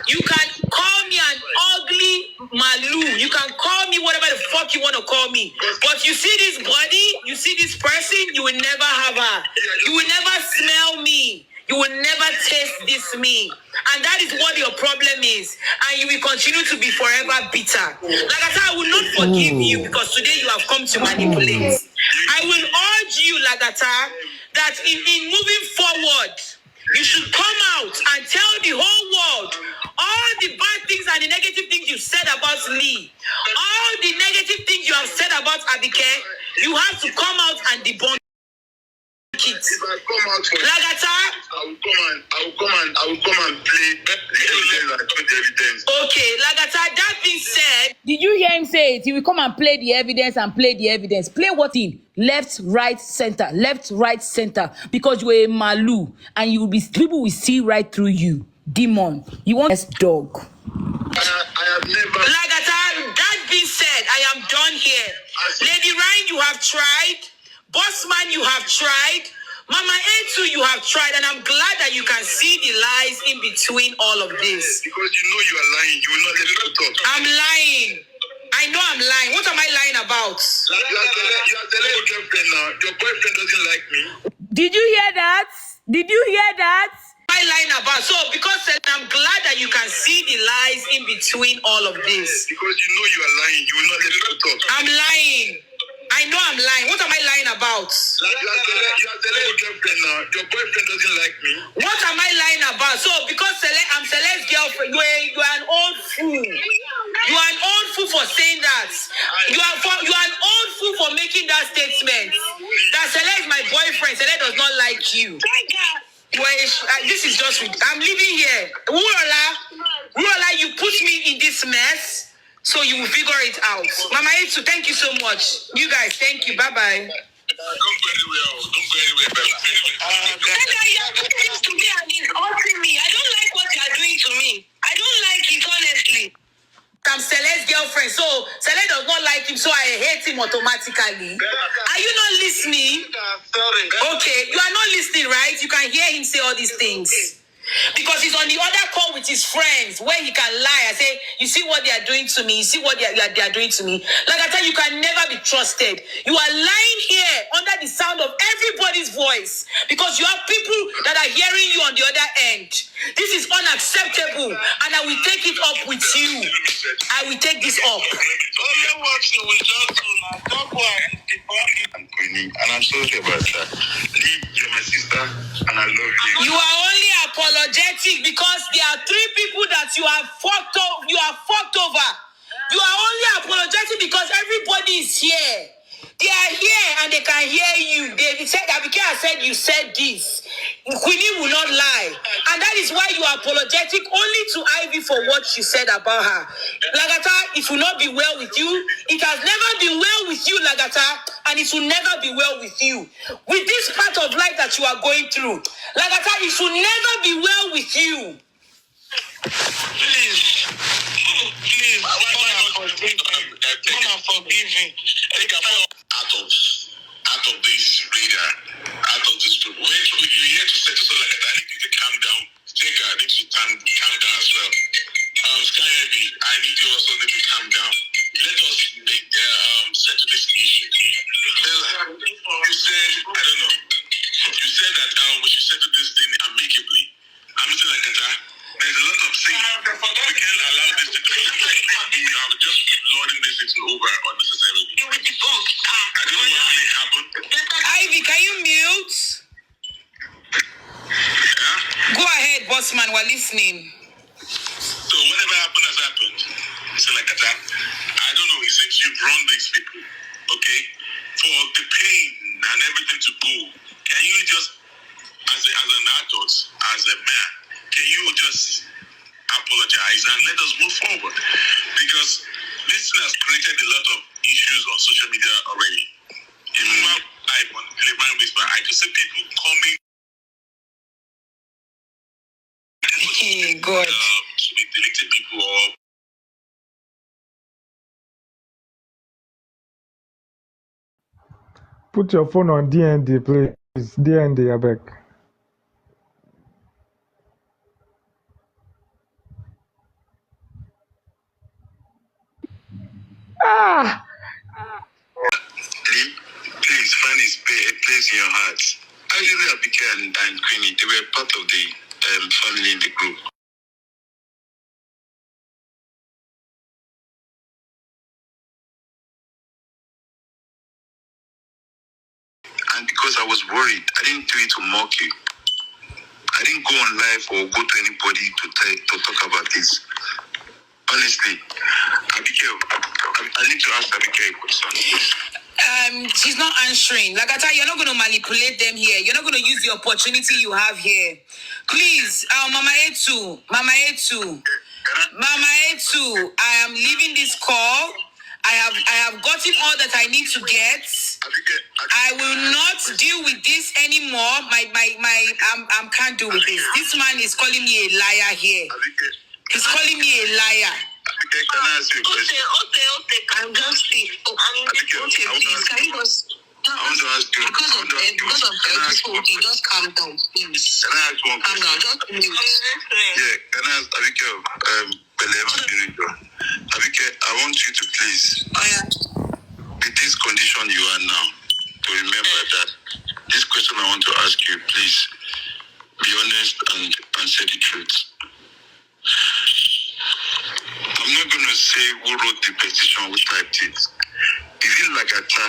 You can call me an ugly malu. You can call me whatever the fuck you want to call me. But you see this body, you see this person, you will never have her. You will never smell me. You will never taste this me. And that is what your problem is. And you will continue to be forever bitter. Like I said, I will not forgive you because today you have come to manipulate. I will urge you, Lagata, that in moving forward, you should come out and tell the whole world all the bad things and the negative things you said about Lee. All the negative things you have said about Abike, you have to come out and debunk. If I come out for Lagata, I will come and play the evidence. Okay, Lagata, that being said. Did you hear him say it? He will come and play the evidence and play the evidence. Play what in? Left, right, center. Left, right, center. Because you're a malu and people will see right through you. Demon. You want a dog. I have never. Lagata, that being said, I am done here. Lady Ryan, you have tried. Bossman, you have tried. Mama Etu, you have tried, and I'm glad that you can see the lies in between all of this. Because you know you are lying. You will not let me talk. I'm lying. I know I'm lying. What am I lying about? You are telling your girlfriend now. Your boyfriend doesn't like me. Did you hear that? Did you hear that? What am I lying about? So, because I'm glad that you can see the lies in between all of this. Because you know you are lying. You will not let me talk. I'm lying. I know I'm lying. What am I lying about? You are telling your girlfriend now. Your boyfriend doesn't like me. What am I lying about? So, because I'm Cele's girlfriend, you are an old fool. You are an old fool for saying that. You are an old fool for making that statement. That Cele is my boyfriend. Cele does not like you. This is just. I'm living here. Urola, you put me in this mess. So you will figure it out. Mama Etu, thank you so much. You guys, thank you. Bye-bye. Don't go anywhere, Bella. You are doing this to me and it's hurting me. I don't like what you are doing to me. I don't like it, honestly. I'm Cele's girlfriend, so Cele does not like him, so I hate him automatically. Are you not listening? Okay, you are not listening, right? You can hear him say all these things. Because he's on the other call with his friends where he can lie and say, you see what they are doing to me, you see what they are doing to me. Like I tell you, can never be trusted. You are lying here under the sound of everybody's voice because you have people that are hearing you on the other end. This is unacceptable and I will take it up with you. I will take this up. And I'm sorry about that. Lee, you're my sister and I love you. You are only apologetic because there are 3 people that you have fucked over. You are only apologetic because everybody is here. They are here and they can hear you. They said, Abike said you said this. Queenie will not lie. And that is why you are apologetic only to Ivy for what she said about her. Lagata, it will not be well with you. It has never been well with you, Lagata, and it will never be well with you. With this part of life that you are going through, Lagata, it will never be well with you. Please, come and forgive Out of this radar, out of this group. When you hear to say to so like I need you to calm down. Take I need to calm down as well. Sky Heavy, I need you also need to calm down. Let us settle this issue. Bella, you said, I don't know. You said that we should settle this thing amicably. I'm saying like that. There's a lot of things we can't allow this to go. I'm just loading this into over unnecessarily. I don't know what really happened. Ivy, can you mute? Yeah? Go ahead, bossman, we're listening. So whatever happened has happened. So like that. I don't know. It seems you've run these people. Okay? For the pain and everything to go, can you just, as an adult, as a man, can you just apologize and let us move forward? Because this has created a lot of issues on social media already. Even on Telegram Whisper, I can see people coming. Hey, God. To be deleting people or. Put your phone on DND, please. DND, I beg. Please find his place in your heart. Actually, Abike and Queenie, they were part of the family in the group. And because I was worried, I didn't do it to mock you. I didn't go on live or go to anybody to talk about this. Honestly, Abigail, I need to ask Abigail a question. She's not answering. Like I tell you, you're not going to manipulate them here. You're not going to use the opportunity you have here. Please, Mama Etu, I am leaving this call. I have gotten all that I need to get. I will not deal with this anymore. I can't do with this. This man is calling me a liar here. He's calling me a liar. Okay, can I ask you a question? Okay. I'm just speak. Please, can you just... I want to ask you. Because of okay, just calm down, please. Can I ask one question? Calm down, just mute. Yeah, can I ask Abigail, Abigail, I want you to please, with this condition you are now, to remember that this question I want to ask you, please, be honest and say the truth. I'm not going to say who wrote the petition, who typed it. Is it Lagata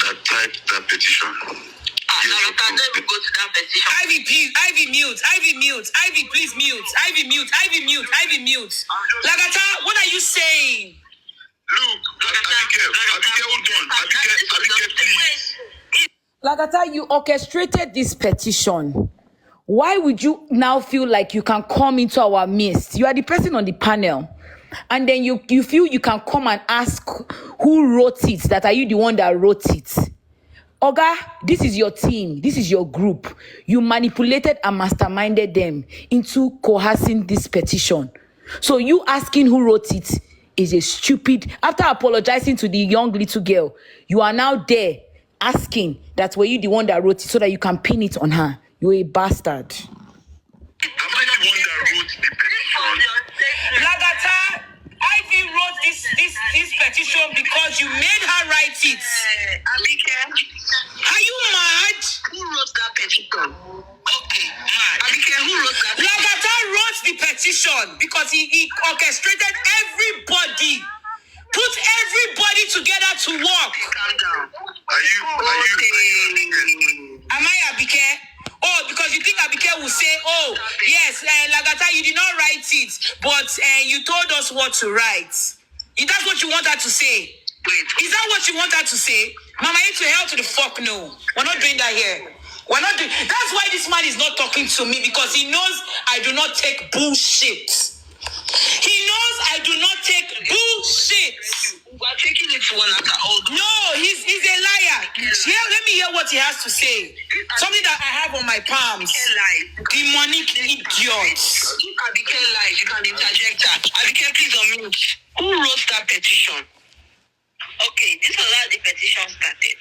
that typed that petition? Let me go to that petition. Ivy, please. Ivy, mute. Ivy, please mute. Ivy, mute. Lagata, what are you saying? Look, Abigail, hold on. Abigail, please. Lagata, you orchestrated this petition. Why would you now feel like you can come into our midst? You are the person on the panel. And then you feel you can come and ask who wrote it, that are you the one that wrote it? Oga, this is your team. This is your group. You manipulated and masterminded them into coercing this petition. So you asking who wrote it is a stupid... After apologizing to the young little girl, you are now there asking that were you the one that wrote it so that you can pin it on her. You're a bastard. Am I the one that wrote the petition? Lagata, Ivy wrote this petition because you made her write it. Are you mad? Who wrote that petition? Okay, mad. Who wrote that petition? Lagata wrote the petition because he orchestrated everybody. Put everybody together to work. Calm down. Are you Am I Abike? Oh, because you think Abike will say, oh, yes, Lagata, you did not write it, but you told us what to write. Is that what you want her to say? Is that what you want her to say? Mama, to hell to the fuck no. We're not doing that here. We're not doing... That's why this man is not talking to me, because he knows I do not take bullshit. He knows I do not take bullshit. We're taking it to one after all. No, he's a liar. Let me hear what he has to say. Something that I have on my palms. Demonic idiot. If Abike lies, you can interject her. Abike, please unmute. Who wrote that petition? Okay, this was how the petition started.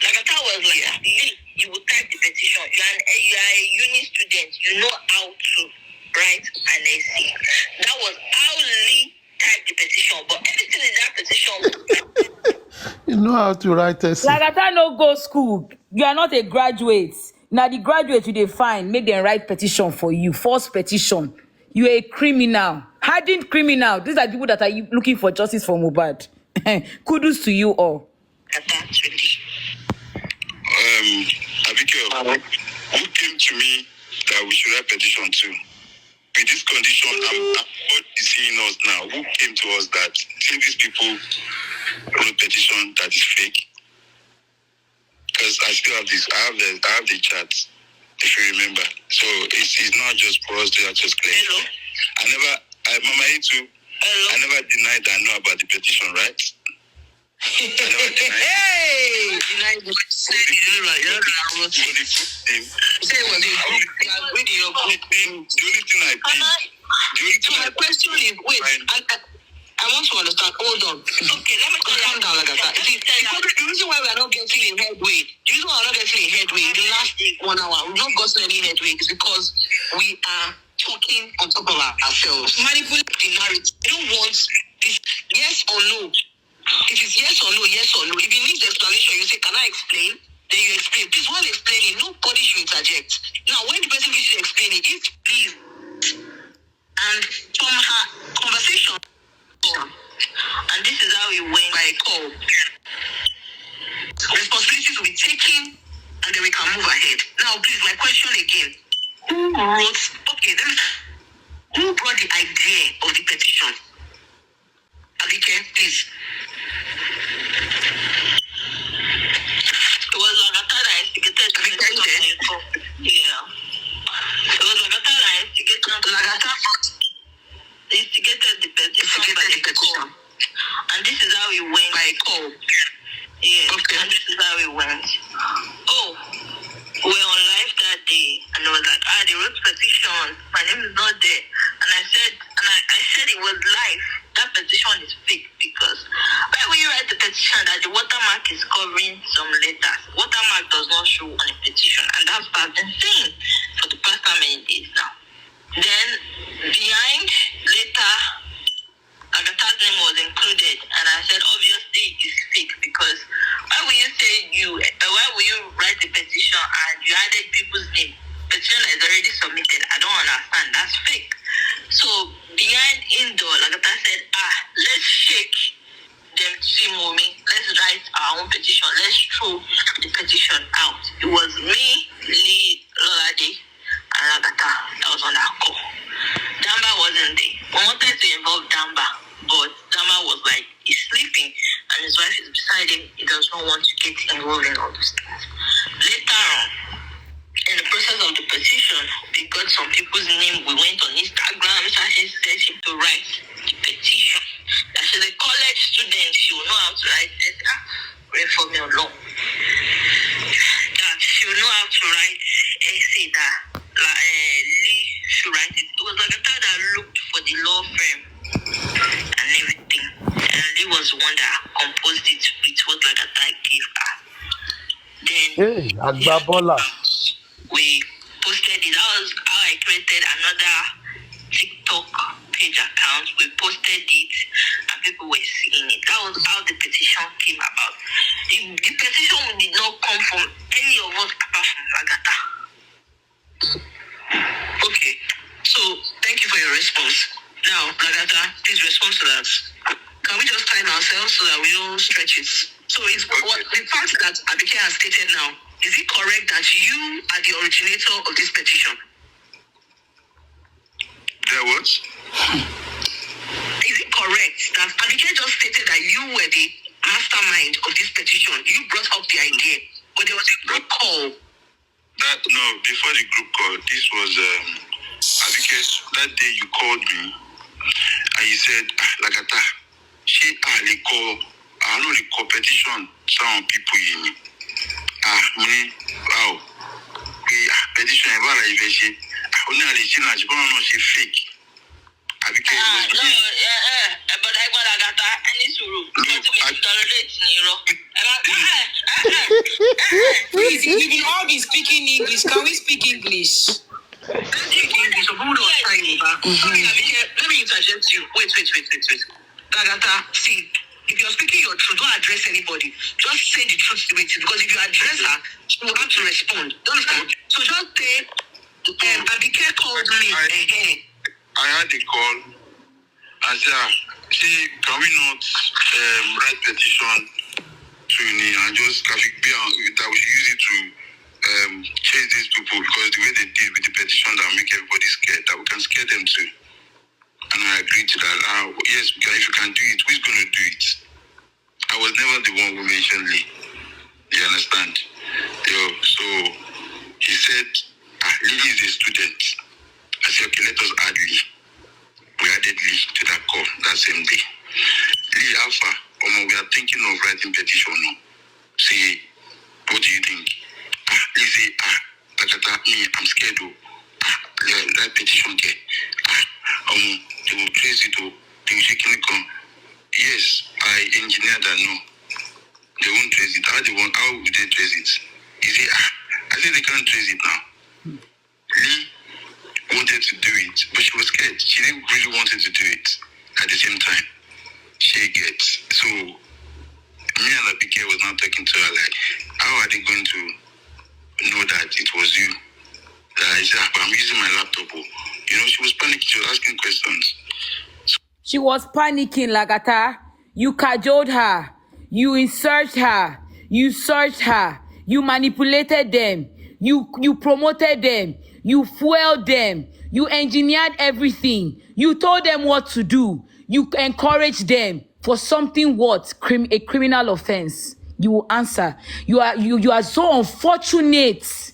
Lagata was like, Lee, you will type the petition. You are a uni student. You know how to write an essay. That was how Lee typed the petition. But everything in that petition. You know how to write essay. Lagata no go school. You are not a graduate. Now the graduate you dey find, make them write petition for you. False petition. You are a criminal. Hardened criminal. These are people that are looking for justice for Mohbad. Kudos to you all. Abigail, who came to me that we should write petition to? With this condition, I'm what is seeing us now. Who came to us that think these people wrote a petition that is fake? Because I still have this. I have the chat, if you remember. So it's not just for us to just claim. Mama Itu, I never denied that I know about the petition, right? I never denied. Hey! Denied the petition. Say what they with your group. The only thing I did. So my question is, wait, I want to understand. Hold on. Okay, let me calm down like that. The reason why we are not getting in headway, in the last 1 hour, we've not gotten any headway is because we are talking on top of ourselves. Manipulate the narrative. I don't want this yes or no. If it's yes or no, yes or no. If you need explanation, you say, can I explain? Then you explain. Please, while explaining, nobody should interject. Now, when the person finishes explaining, if please, and from her conversation, and this is how it went by call. Responsibilities will be taken, and then we can move ahead. Now, please, my question again. Who brought the idea of the petition? Abike, please. It was Lagata that instigated the petition. Yeah. It was Lagata that instigated the petition. And this is how it went by call. Yeah. Okay. And this is how it went. Oh, we were on live that day, and I was like, they wrote petition. My name is not there. And I said it was live. That petition is fake because why will you write the petition that the watermark is covering some letters? Watermark does not show on a petition, and that's what I've been saying for the past how many days now. Then behind later, Agatha's name was included, and I said obviously it's fake because why will you write the petition and you added people's name? Petition is already submitted. I don't understand. That's fake. So behind indoor, Agatha said, let's shake them Simomi. Let's write our own petition. Let's throw the petition out. It was me, Lee, Lolade, and Agatha that was on that call. Damba wasn't there. We wanted to involve Damba, but Damba was like, he's sleeping and his wife is beside him. He does not want to get involved in all those things. Later on, in the process of the petition, we got some people's name. We went on Instagram, searching to write the petition. That she's a college student, she will know how to write it. Pray for me alone. That she will know how to write essay that Lee should write it. It was like a thought that looked for the law firm and everything. And Lee was the one that composed it with what like a thought gave her. Then we posted it. That was how I created another TikTok page account. We posted it and people were seeing it. That was how the petition came about. The petition did not come from any of us apart from Agatha. Okay, so thank you for your response. Now, Agatha, please respond to that. Can we just time ourselves so that we don't stretch it? So it's what the fact that Abike has stated now, is it correct that you are the originator of this petition? There was? Is it correct that Abike just stated that you were the mastermind of this petition? You brought up the idea, but there was a group call. No, before the group call, this was Abike. That day you called me and you said, Lagata, she only call petition some people in it. Wow. Petition about only she fake. But I got Agatha, I need to Please, we will all be speaking English. Can we speak English? Let me interject you. Wait. Lagata, see, if you're speaking your truth, don't address anybody. Just say the truth to it. Because if you address her, she will have to respond. Don't understand? So just say, Abike called me. I had a call. I said, see, can we not write petition to me and just that we should use it to chase these people because the way they deal with the petition that make everybody scared, that we can scare them too. And I agreed to that. Yes, we can, if you can do it, who's going to do it? I was never the one who mentioned Lee. You understand? So he said, Lee is a student. I said, okay, let us add Lee. We added Lee to that call that same day. Lee Alpha, we are thinking of writing petition now. Say, what do you think? Lee say, me, I'm scared of that petition. They will trace it. They will check it. Yes, I engineered that. No, they won't trace it. How would they trace it? He say, I think they can't trace it now. Lee wanted to do it, but she was scared. She didn't really wanted to do it at the same time. She gets. So, me and Abike was not talking to her like, how are they going to know that it was you? I said, I'm using my laptop. She was panicking. She was asking questions. She was panicking, Lagata. You cajoled her. You inserted her. You searched her. You manipulated them. You promoted them. You fueled them. You engineered everything. You told them what to do. You encouraged them for something what? A criminal offense. You will answer. You are so unfortunate.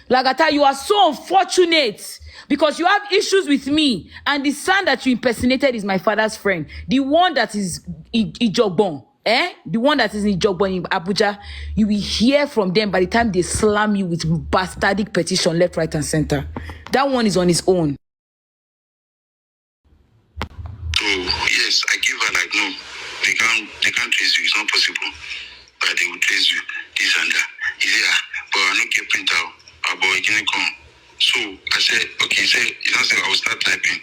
Lagata, you are so unfortunate because you have issues with me, and the son that you impersonated is my father's friend. The one that is in Ijogbon, the one that is in Ijogbon in Abuja, you will hear from them by the time they slam you with bastardic petition left, right, and center. That one is on his own. So yes, I give her like, no, they can't trace you. It's not possible that they will trace you. This and that. He said, but I don't get print out. But it didn't come. So I said, okay. He said, I will start typing.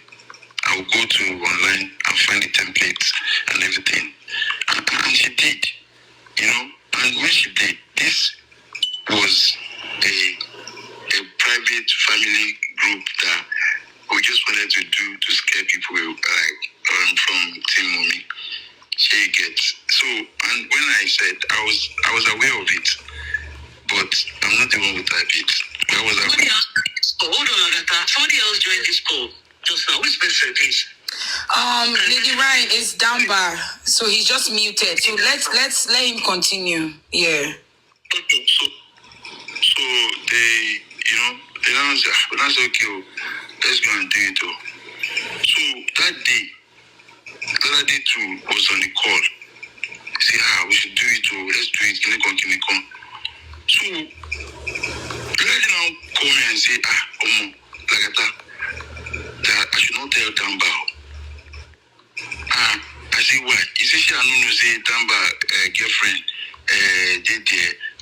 I will go to online and find the templates and everything. And she did, And when she did, this was a private family group that we just wanted to do to scare people from Team Mummy. She gets. So, and when I said, I was aware of it, but I'm not the one who typed it. I was aware. Hold on, Agatha. Somebody else joined this call just now. Which person, please? Lady Ryan is down bar, so he's just muted. So let's let him continue. Yeah. Okay. So they, they don't say, that's okay. Let's go and do it. So that day, the other day too was on the call. Say, we should do it. Let's do it. Can you come? So, let now call me and say, Lagata, that I should not tell Damba. I say, why? He said, she don't say Damba girlfriend, JJ,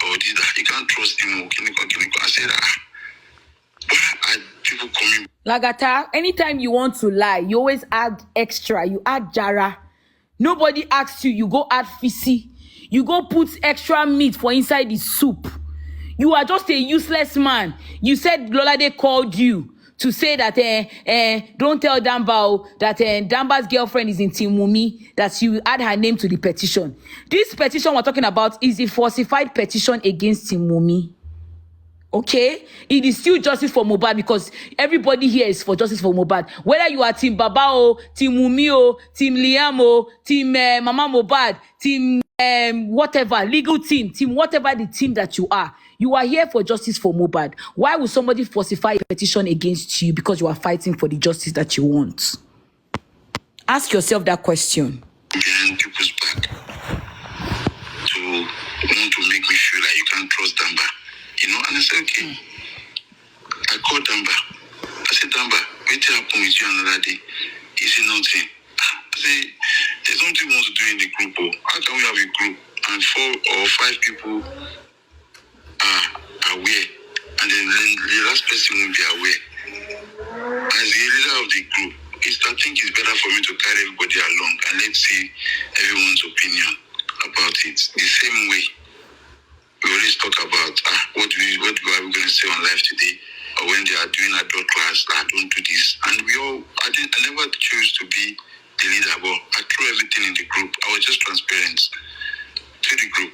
or this, that. You can't trust him. Can you come? I said, why are people coming? Lagata, anytime you want to lie, you always add extra. You add jara. Nobody asks you, you go add fisi. You go put extra meat for inside the soup. You are just a useless man. You said Lolade called you to say that don't tell Damba that Damba's girlfriend is in Team Mumi, that she will add her name to the petition. This petition we're talking about is a falsified petition against Team Mumi. Okay? It is still justice for Mohbad because everybody here is for justice for Mohbad. Whether you are Team Baba, Team Mumi, Team Liam, Team Mama Mohbad, Team whatever, legal team, whatever the team that you are here for justice for Mohbad. Why would somebody falsify a petition against you because you are fighting for the justice that you want? Ask yourself that question. Behind people's back to want to make me feel like you can't trust Damba. And I said, okay. I called Damba. I said, Damba, what happened with you another day? He said, nothing. I said, there's there's something we want to do in the group. Oh, how can we have a group and 4 or 5 people are aware, and then the last person won't be aware? As the leader of the group, I think it's better for me to carry everybody along and let's see everyone's opinion about it. The same way we always talk about what are we going to say on live today, or when they are doing adult class, don't do this. And I never chose to be the leader, but I threw everything in the group. I was just transparent to the group.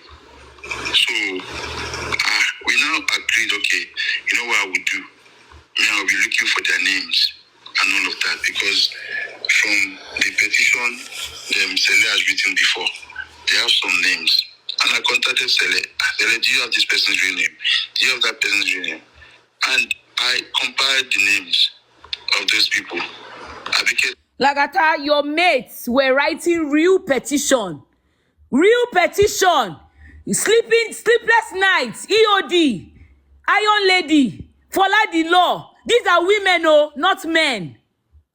So we now agreed, okay, you know what I would do? I'll be looking for their names and all of that, because from the petition Sele has written before, they have some names. And I contacted Sele. Do you have this person's real name? Do you have that person's real name? And I compiled the names of those people. Lagata, your mates were writing real petition. Real petition. Sleepless nights, EOD, Iron Lady, Follow the Law. These are women, oh, not men.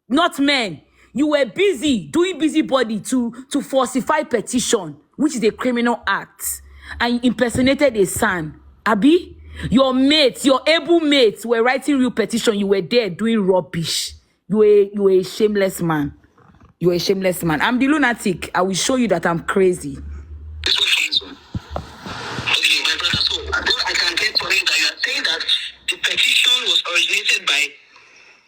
Not men. You were busy doing busybody to falsify petition, which is a criminal act, and you impersonated a son. Abi, your mates, your able mates were writing real petition. You were there doing rubbish. You were a shameless man. You were a shameless man. I'm the lunatic. I will show you that I'm crazy. Okay, my brother. So I can get for you that you are saying that the petition was originated by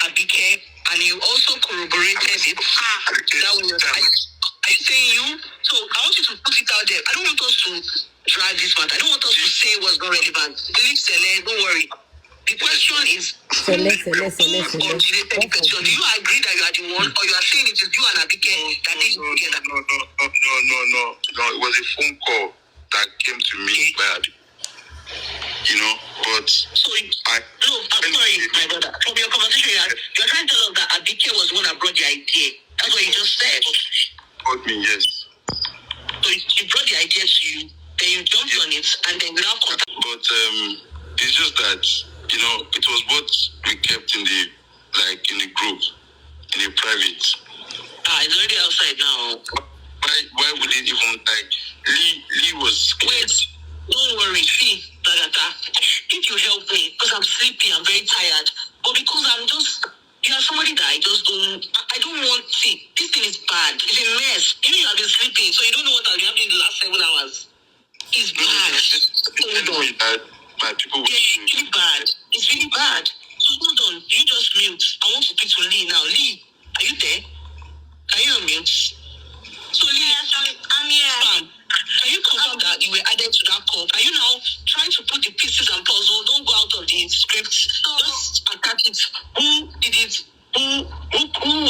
Abike, and you also corroborated it. That was your time. Are you saying you? So I want you to put it out there. I don't want us to drag this matter. I don't want us to say what's not relevant. Leave Sele, don't worry. The question is, who originated the petition? Do you agree that you are the one, or you are saying it is you and Abike that did it together? No. It was a phone call that came to me by Abike. But so I'm sorry, my brother. From your conversation, you're trying to tell us that Abike was the one that brought the idea. That's what you just said. Told me, yes. So you brought the idea to you, then you jumped on it, and then now contact. But it's just that it was what we kept in the group, in the private. It's already outside now. Why would it even Lee was scared. Wait, don't worry, see, Lagata. If you help me, because I'm sleepy, I'm very tired, but because you are somebody that I don't want to see. This thing is bad. It's a mess. You have been sleeping, so you don't know what has been happening in the last 7 hours. It's bad. Hold on. My people it's really bad. It's really bad. So hold on. You just mute. I want to speak to Lee now. Lee, are you there? Can you unmute? So Lee, I'm here. Can you confirm that you were added to that call? Are you now trying to put the pieces and puzzle? Don't go out of the script. Just attack it. Who did it? Who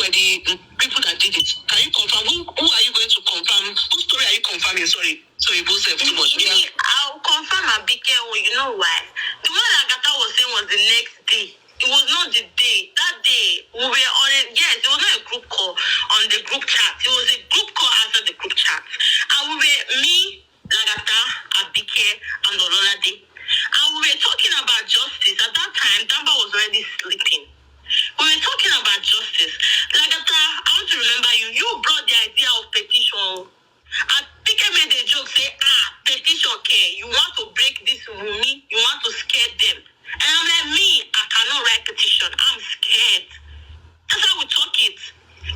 were the people that did it? Can you confirm? Who are you going to confirm? Whose story are you confirming? Sorry. So you both have too much. I'll confirm Abike. You know why? The one Agatha was saying was the next day. It was not the day. That day, we were on it. Yes, it was not a group call on the group chat. It was a group call after the group chat. And we were, me, Agatha, Abike, and Ololade. And we were talking about justice. At that time, Tamba was already sleeping. We were talking about justice. Agatha, I want to remember you. You brought the idea of petition. Abike made a joke, say, petition, okay, you want to break this Wumi, you want to scare them. And I'm like, me, I cannot write petition. I'm scared. That's how we talk it.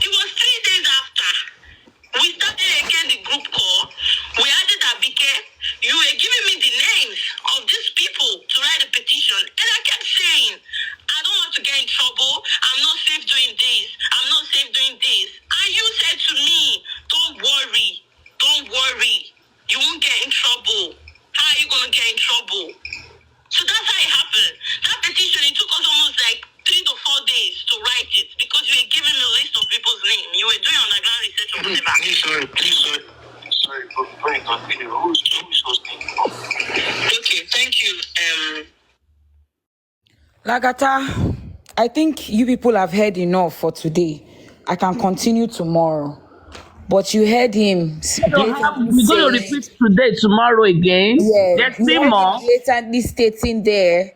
It was 3 days after. We started again the group call. We added Abike. You were giving me the names of these people to write a petition. And I kept saying, I don't want to get in trouble. I'm not safe doing this. I'm not safe doing this. And you said to me, don't worry. Don't worry. You won't get in trouble. How are you going to get in trouble? So that's how it happened. That petition, it took us almost like 3 to 4 days to write it because you were giving me a list of people's names. You were doing underground research or whatever. Sorry, continue. Who's hosting? Okay, thank you. Lagata, I think you people have heard enough for today. I can continue tomorrow. But you heard him. We're going to repeat today, tomorrow again. Yes, getting more. Blatantly stating there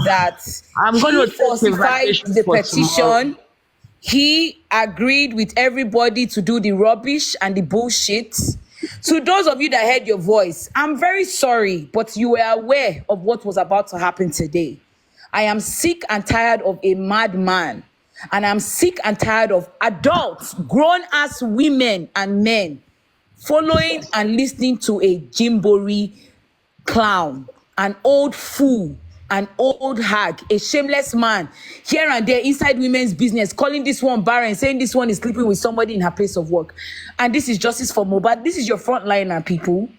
that I'm going to falsified the petition. He agreed with everybody to do the rubbish and the bullshit. To those of you that heard your voice, I'm very sorry, but you were aware of what was about to happen today. I am sick and tired of a madman, and I'm sick and tired of adults, grown-ass women and men following and listening to a Jimbori clown, an old fool, an old hag, a shameless man, here and there inside women's business, calling this one barren, saying this one is sleeping with somebody in her place of work. And this is justice for Mohbad. This is your frontliner, people.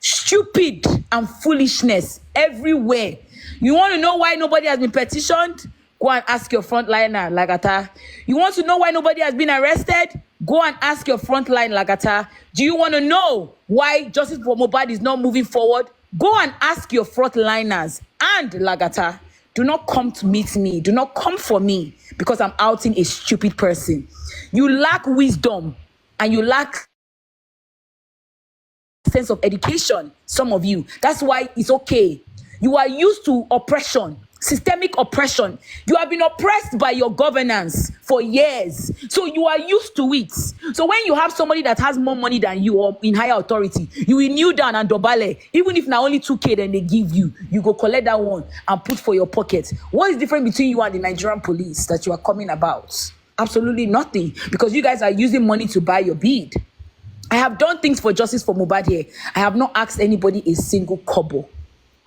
Stupid and foolishness everywhere. You want to know why nobody has been petitioned? Go and ask your frontliner, Lagata. You want to know why nobody has been arrested? Go and ask your frontline, Lagata. Do you want to know why justice for Mohbad is not moving forward? Go and ask your frontliners and Lagata. Do not come to meet me. Do not come for me because I'm outing a stupid person. You lack wisdom and you lack sense of education, some of you. That's why it's okay. You are used to oppression, systemic oppression. You have been oppressed by your governance for years. So you are used to it. So when you have somebody that has more money than you or in higher authority, you will kneel down and dobale. Even if now only 2K then they give you, you go collect that one and put for your pocket. What is different between you and the Nigerian police that you are coming about? Absolutely nothing. Because you guys are using money to buy your bid. I have done things for justice for Mohbad here. I have not asked anybody a single kobo.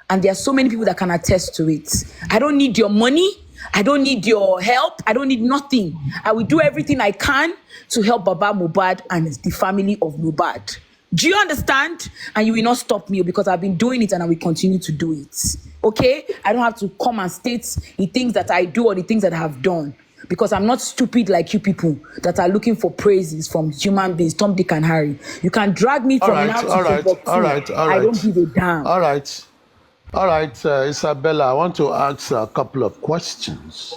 And there are so many people that can attest to it. I don't need your money. I don't need your help. I don't need nothing. I will do everything I can to help Baba Mohbad and the family of Mohbad. Do you understand? And you will not stop me because I've been doing it and I will continue to do it. Okay? I don't have to come and state the things that I do or the things that I have done. Because I'm not stupid like you people that are looking for praises from human beings, Tom, Dick, and Harry. You can drag me from now to Timbuktu. I don't give a damn. All right, Isabella, I want to ask a couple of questions.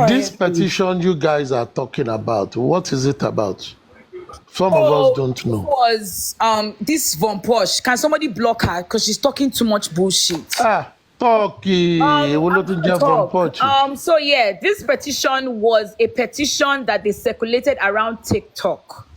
This petition you guys are talking about, what is it about? Some of us don't know. It was this Von Posh. Can somebody block her because she's talking too much bullshit? So yeah, this petition was a petition that they circulated around TikTok.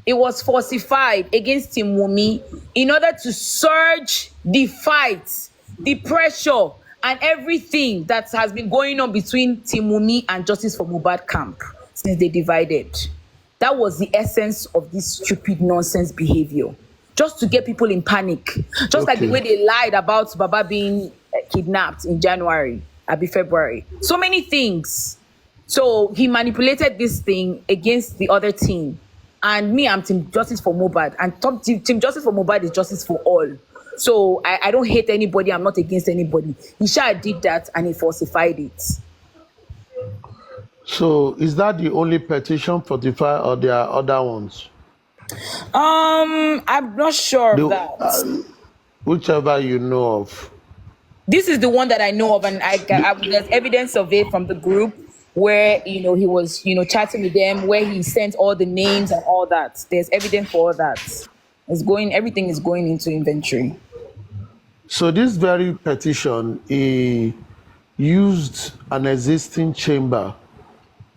It was falsified against Team Wunmi in order to surge the fight, the pressure, and everything that has been going on between Team Wunmi and Justice for Mohbad camp since they divided. That was the essence of this stupid nonsense behavior. Just to get people in panic. Just like the way they lied about Baba being kidnapped in January, February. So many things. So he manipulated this thing against the other team. And me, I'm Team Justice for Mohbad. And Team Justice for Mohbad is justice for all. So I don't hate anybody. I'm not against anybody. Isha did that and he falsified it. So is that the only petition falsified or there are other ones? I'm not sure of that. Whichever you know of. This is the one that I know of, and there's evidence of it from the group where he was chatting with them, where he sent all the names and all that. There's evidence for all that. Everything is going into inventory. So this very petition, he used an existing chamber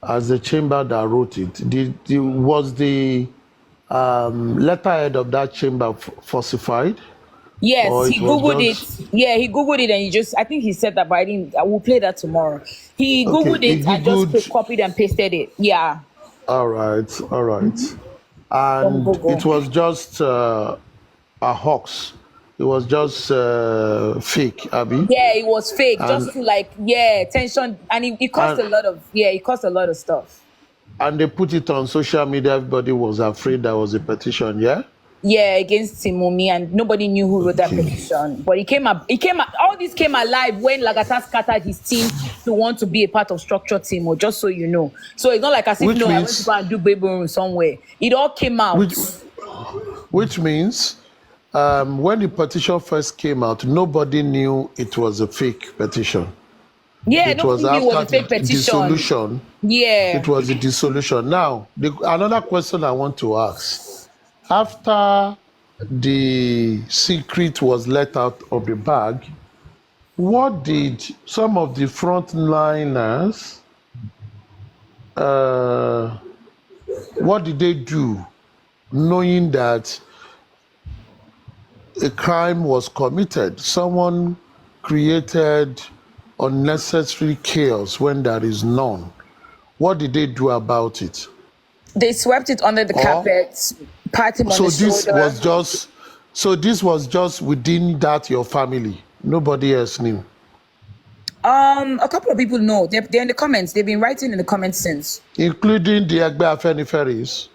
as the chamber that wrote it. Was the letterhead of that chamber falsified? Yes, he Googled it. Yeah, he Googled it and I think he said that, but I will play that tomorrow. He Googled it and just copied and pasted it. Yeah. All right. And it was just a hoax. It was just fake, Abby. Yeah, it was fake. Just to tension. And it cost a lot of stuff. And they put it on social media. Everybody was afraid there was a petition, yeah? Yeah, against Team Wunmi, and nobody knew who wrote that petition. But it came up. All this came alive when Lagata scattered his team to want to be a part of structured team, or just so you know. So it's not like as if I went to go and do baby room somewhere. It all came out. Which means when the petition first came out, nobody knew it was a fake petition. Yeah, nobody knew it was a fake petition. Dissolution. Yeah. It was a dissolution. Now, another question I want to ask. After the secret was let out of the bag, what did some of the frontliners what did they do, knowing that a crime was committed? Someone created unnecessary chaos when there is none. What did they do about it? They swept it under the carpet, pat him on So the this shoulder. was just within that your family. Nobody else knew. A couple of people know. They're in the comments. They've been writing in the comments since. Including the Egbe Afeniferis.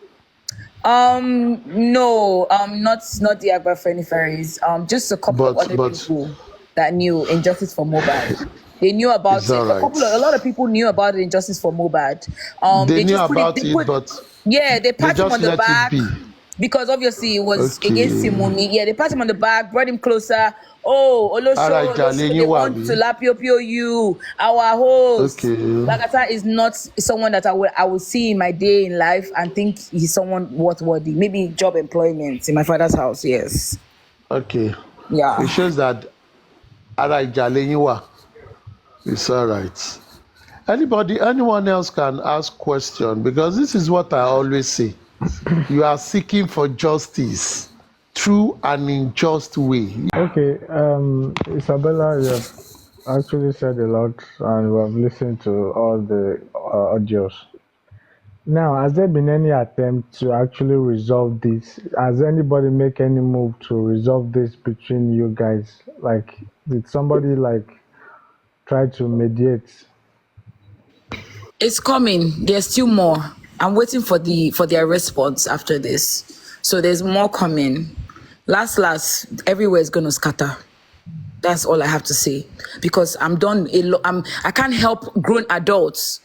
No, not the Agba Friendly Ferries. Just a couple of other people that knew Injustice for Mobad. They knew about it. Right. A lot of people knew about Injustice for Mobad. They knew about it, but they pat him on the back be. because obviously it was against Simoni. Yeah, they pat him on the back, brought him closer. Oh, Olosho, they want to lapio you, our host. Lagata is not someone that I will see in my day in life and think he's someone worthy. Maybe job employment in my father's house, yes. Okay. Yeah. It shows that it's all right. Anyone else can ask question, because this is what I always say. You are seeking for justice through an unjust way. Okay, Isabella, you have actually said a lot, and we have listened to all the audios. Now, has there been any attempt to actually resolve this? Has anybody make any move to resolve this between you guys? Like, did somebody try to mediate? It's coming. There's still more. I'm waiting for their response after this. So there's more coming. Last, everywhere is gonna scatter. That's all I have to say, because I'm done. I can't help grown adults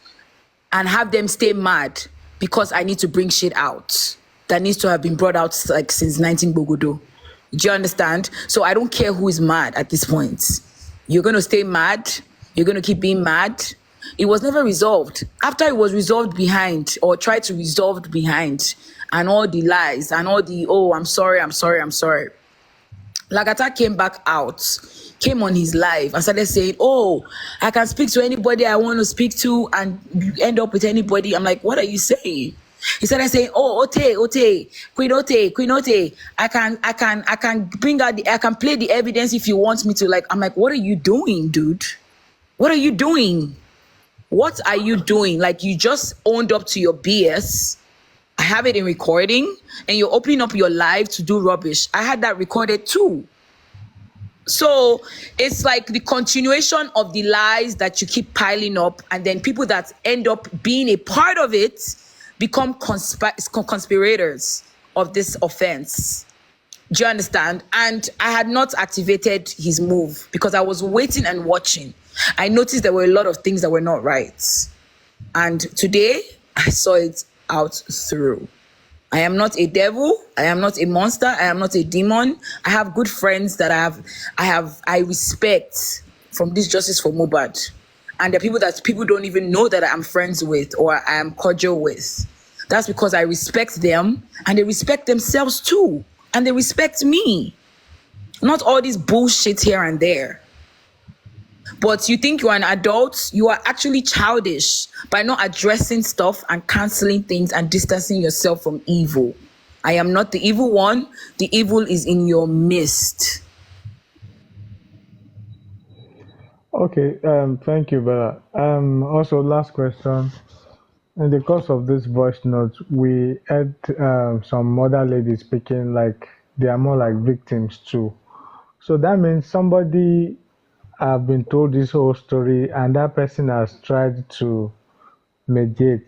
and have them stay mad because I need to bring shit out that needs to have been brought out since 19 Bogodo. Do you understand? So I don't care who is mad at this point. You're gonna stay mad. You're gonna keep being mad. It was never resolved. After it was resolved behind, or tried to resolve behind, and all the lies and all the, I'm sorry. Lagata came on his live and started saying, I can speak to anybody I want to speak to and end up with anybody. I'm like, what are you saying? He started saying, Queen Ote, I can bring out I can play the evidence if you want me to. I'm like, what are you doing, dude? What are you doing? What are you doing? You just owned up to your BS. I have it in recording, and you're opening up your live to do rubbish. I had that recorded too. So it's like the continuation of the lies that you keep piling up, and then people that end up being a part of it become conspirators of this offense. Do you understand? And I had not activated his move because I was waiting and watching. I noticed there were a lot of things that were not right. And today, I saw it out through. I am not a devil. I am not a monster. I am not a demon. I have good friends that I respect from this Justice for Mobad. And there are people that people don't even know that I'm friends with or I am cordial with. That's because I respect them, and they respect themselves too. And they respect me. Not all this bullshit here and there. But you think you're an adult, you are actually childish by not addressing stuff and canceling things and distancing yourself from evil. I am not the evil one. The evil is in your midst. Okay, thank you, Bella. Also, last question. In the course of this voice note, we had some other ladies speaking like they are more like victims too. So that means somebody have been told this whole story and that person has tried to mediate.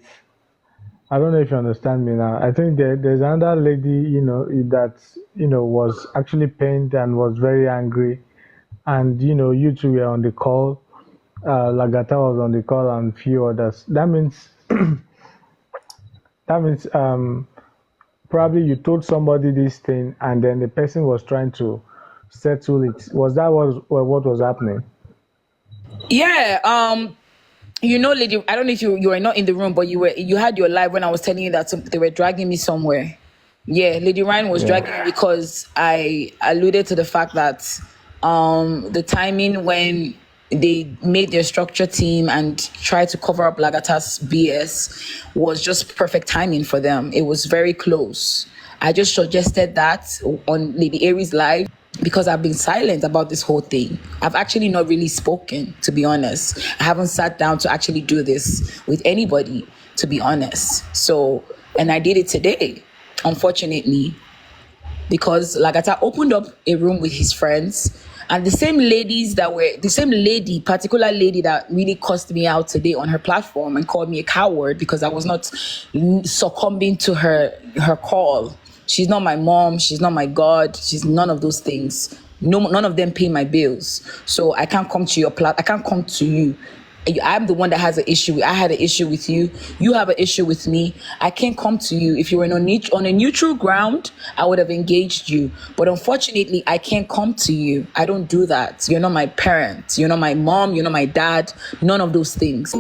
I don't know if you understand me now. I think there's another lady, that, was actually pained and was very angry. And, you two were on the call. Lagata was on the call and a few others. That means, probably you told somebody this thing and then the person was trying to settle it. Was that what was happening? Yeah, lady, I don't know if you were not in the room, but you had your live when I was telling you that they were dragging me somewhere. Yeah, Lady Ryan was dragging me because I alluded to the fact that the timing when they made their structure team and tried to cover up Lagata's BS was just perfect timing for them. It was very close. I just suggested that on Lady Aries Live because I've been silent about this whole thing. I've actually not really spoken, to be honest. I haven't sat down to actually do this with anybody, to be honest. So, and I did it today, unfortunately, because Lagata opened up a room with his friends, and the same particular lady that really cussed me out today on her platform and called me a coward because I was not succumbing to her call. She's not my mom. She's not my God. She's none of those things. None of them pay my bills. So I can't come to your I can't come to you. I'm the one that has an issue. I had an issue with you. You have an issue with me. I can't come to you. If you were on a neutral ground, I would have engaged you. But unfortunately, I can't come to you. I don't do that. You're not my parent. You're not my mom. You're not my dad. None of those things.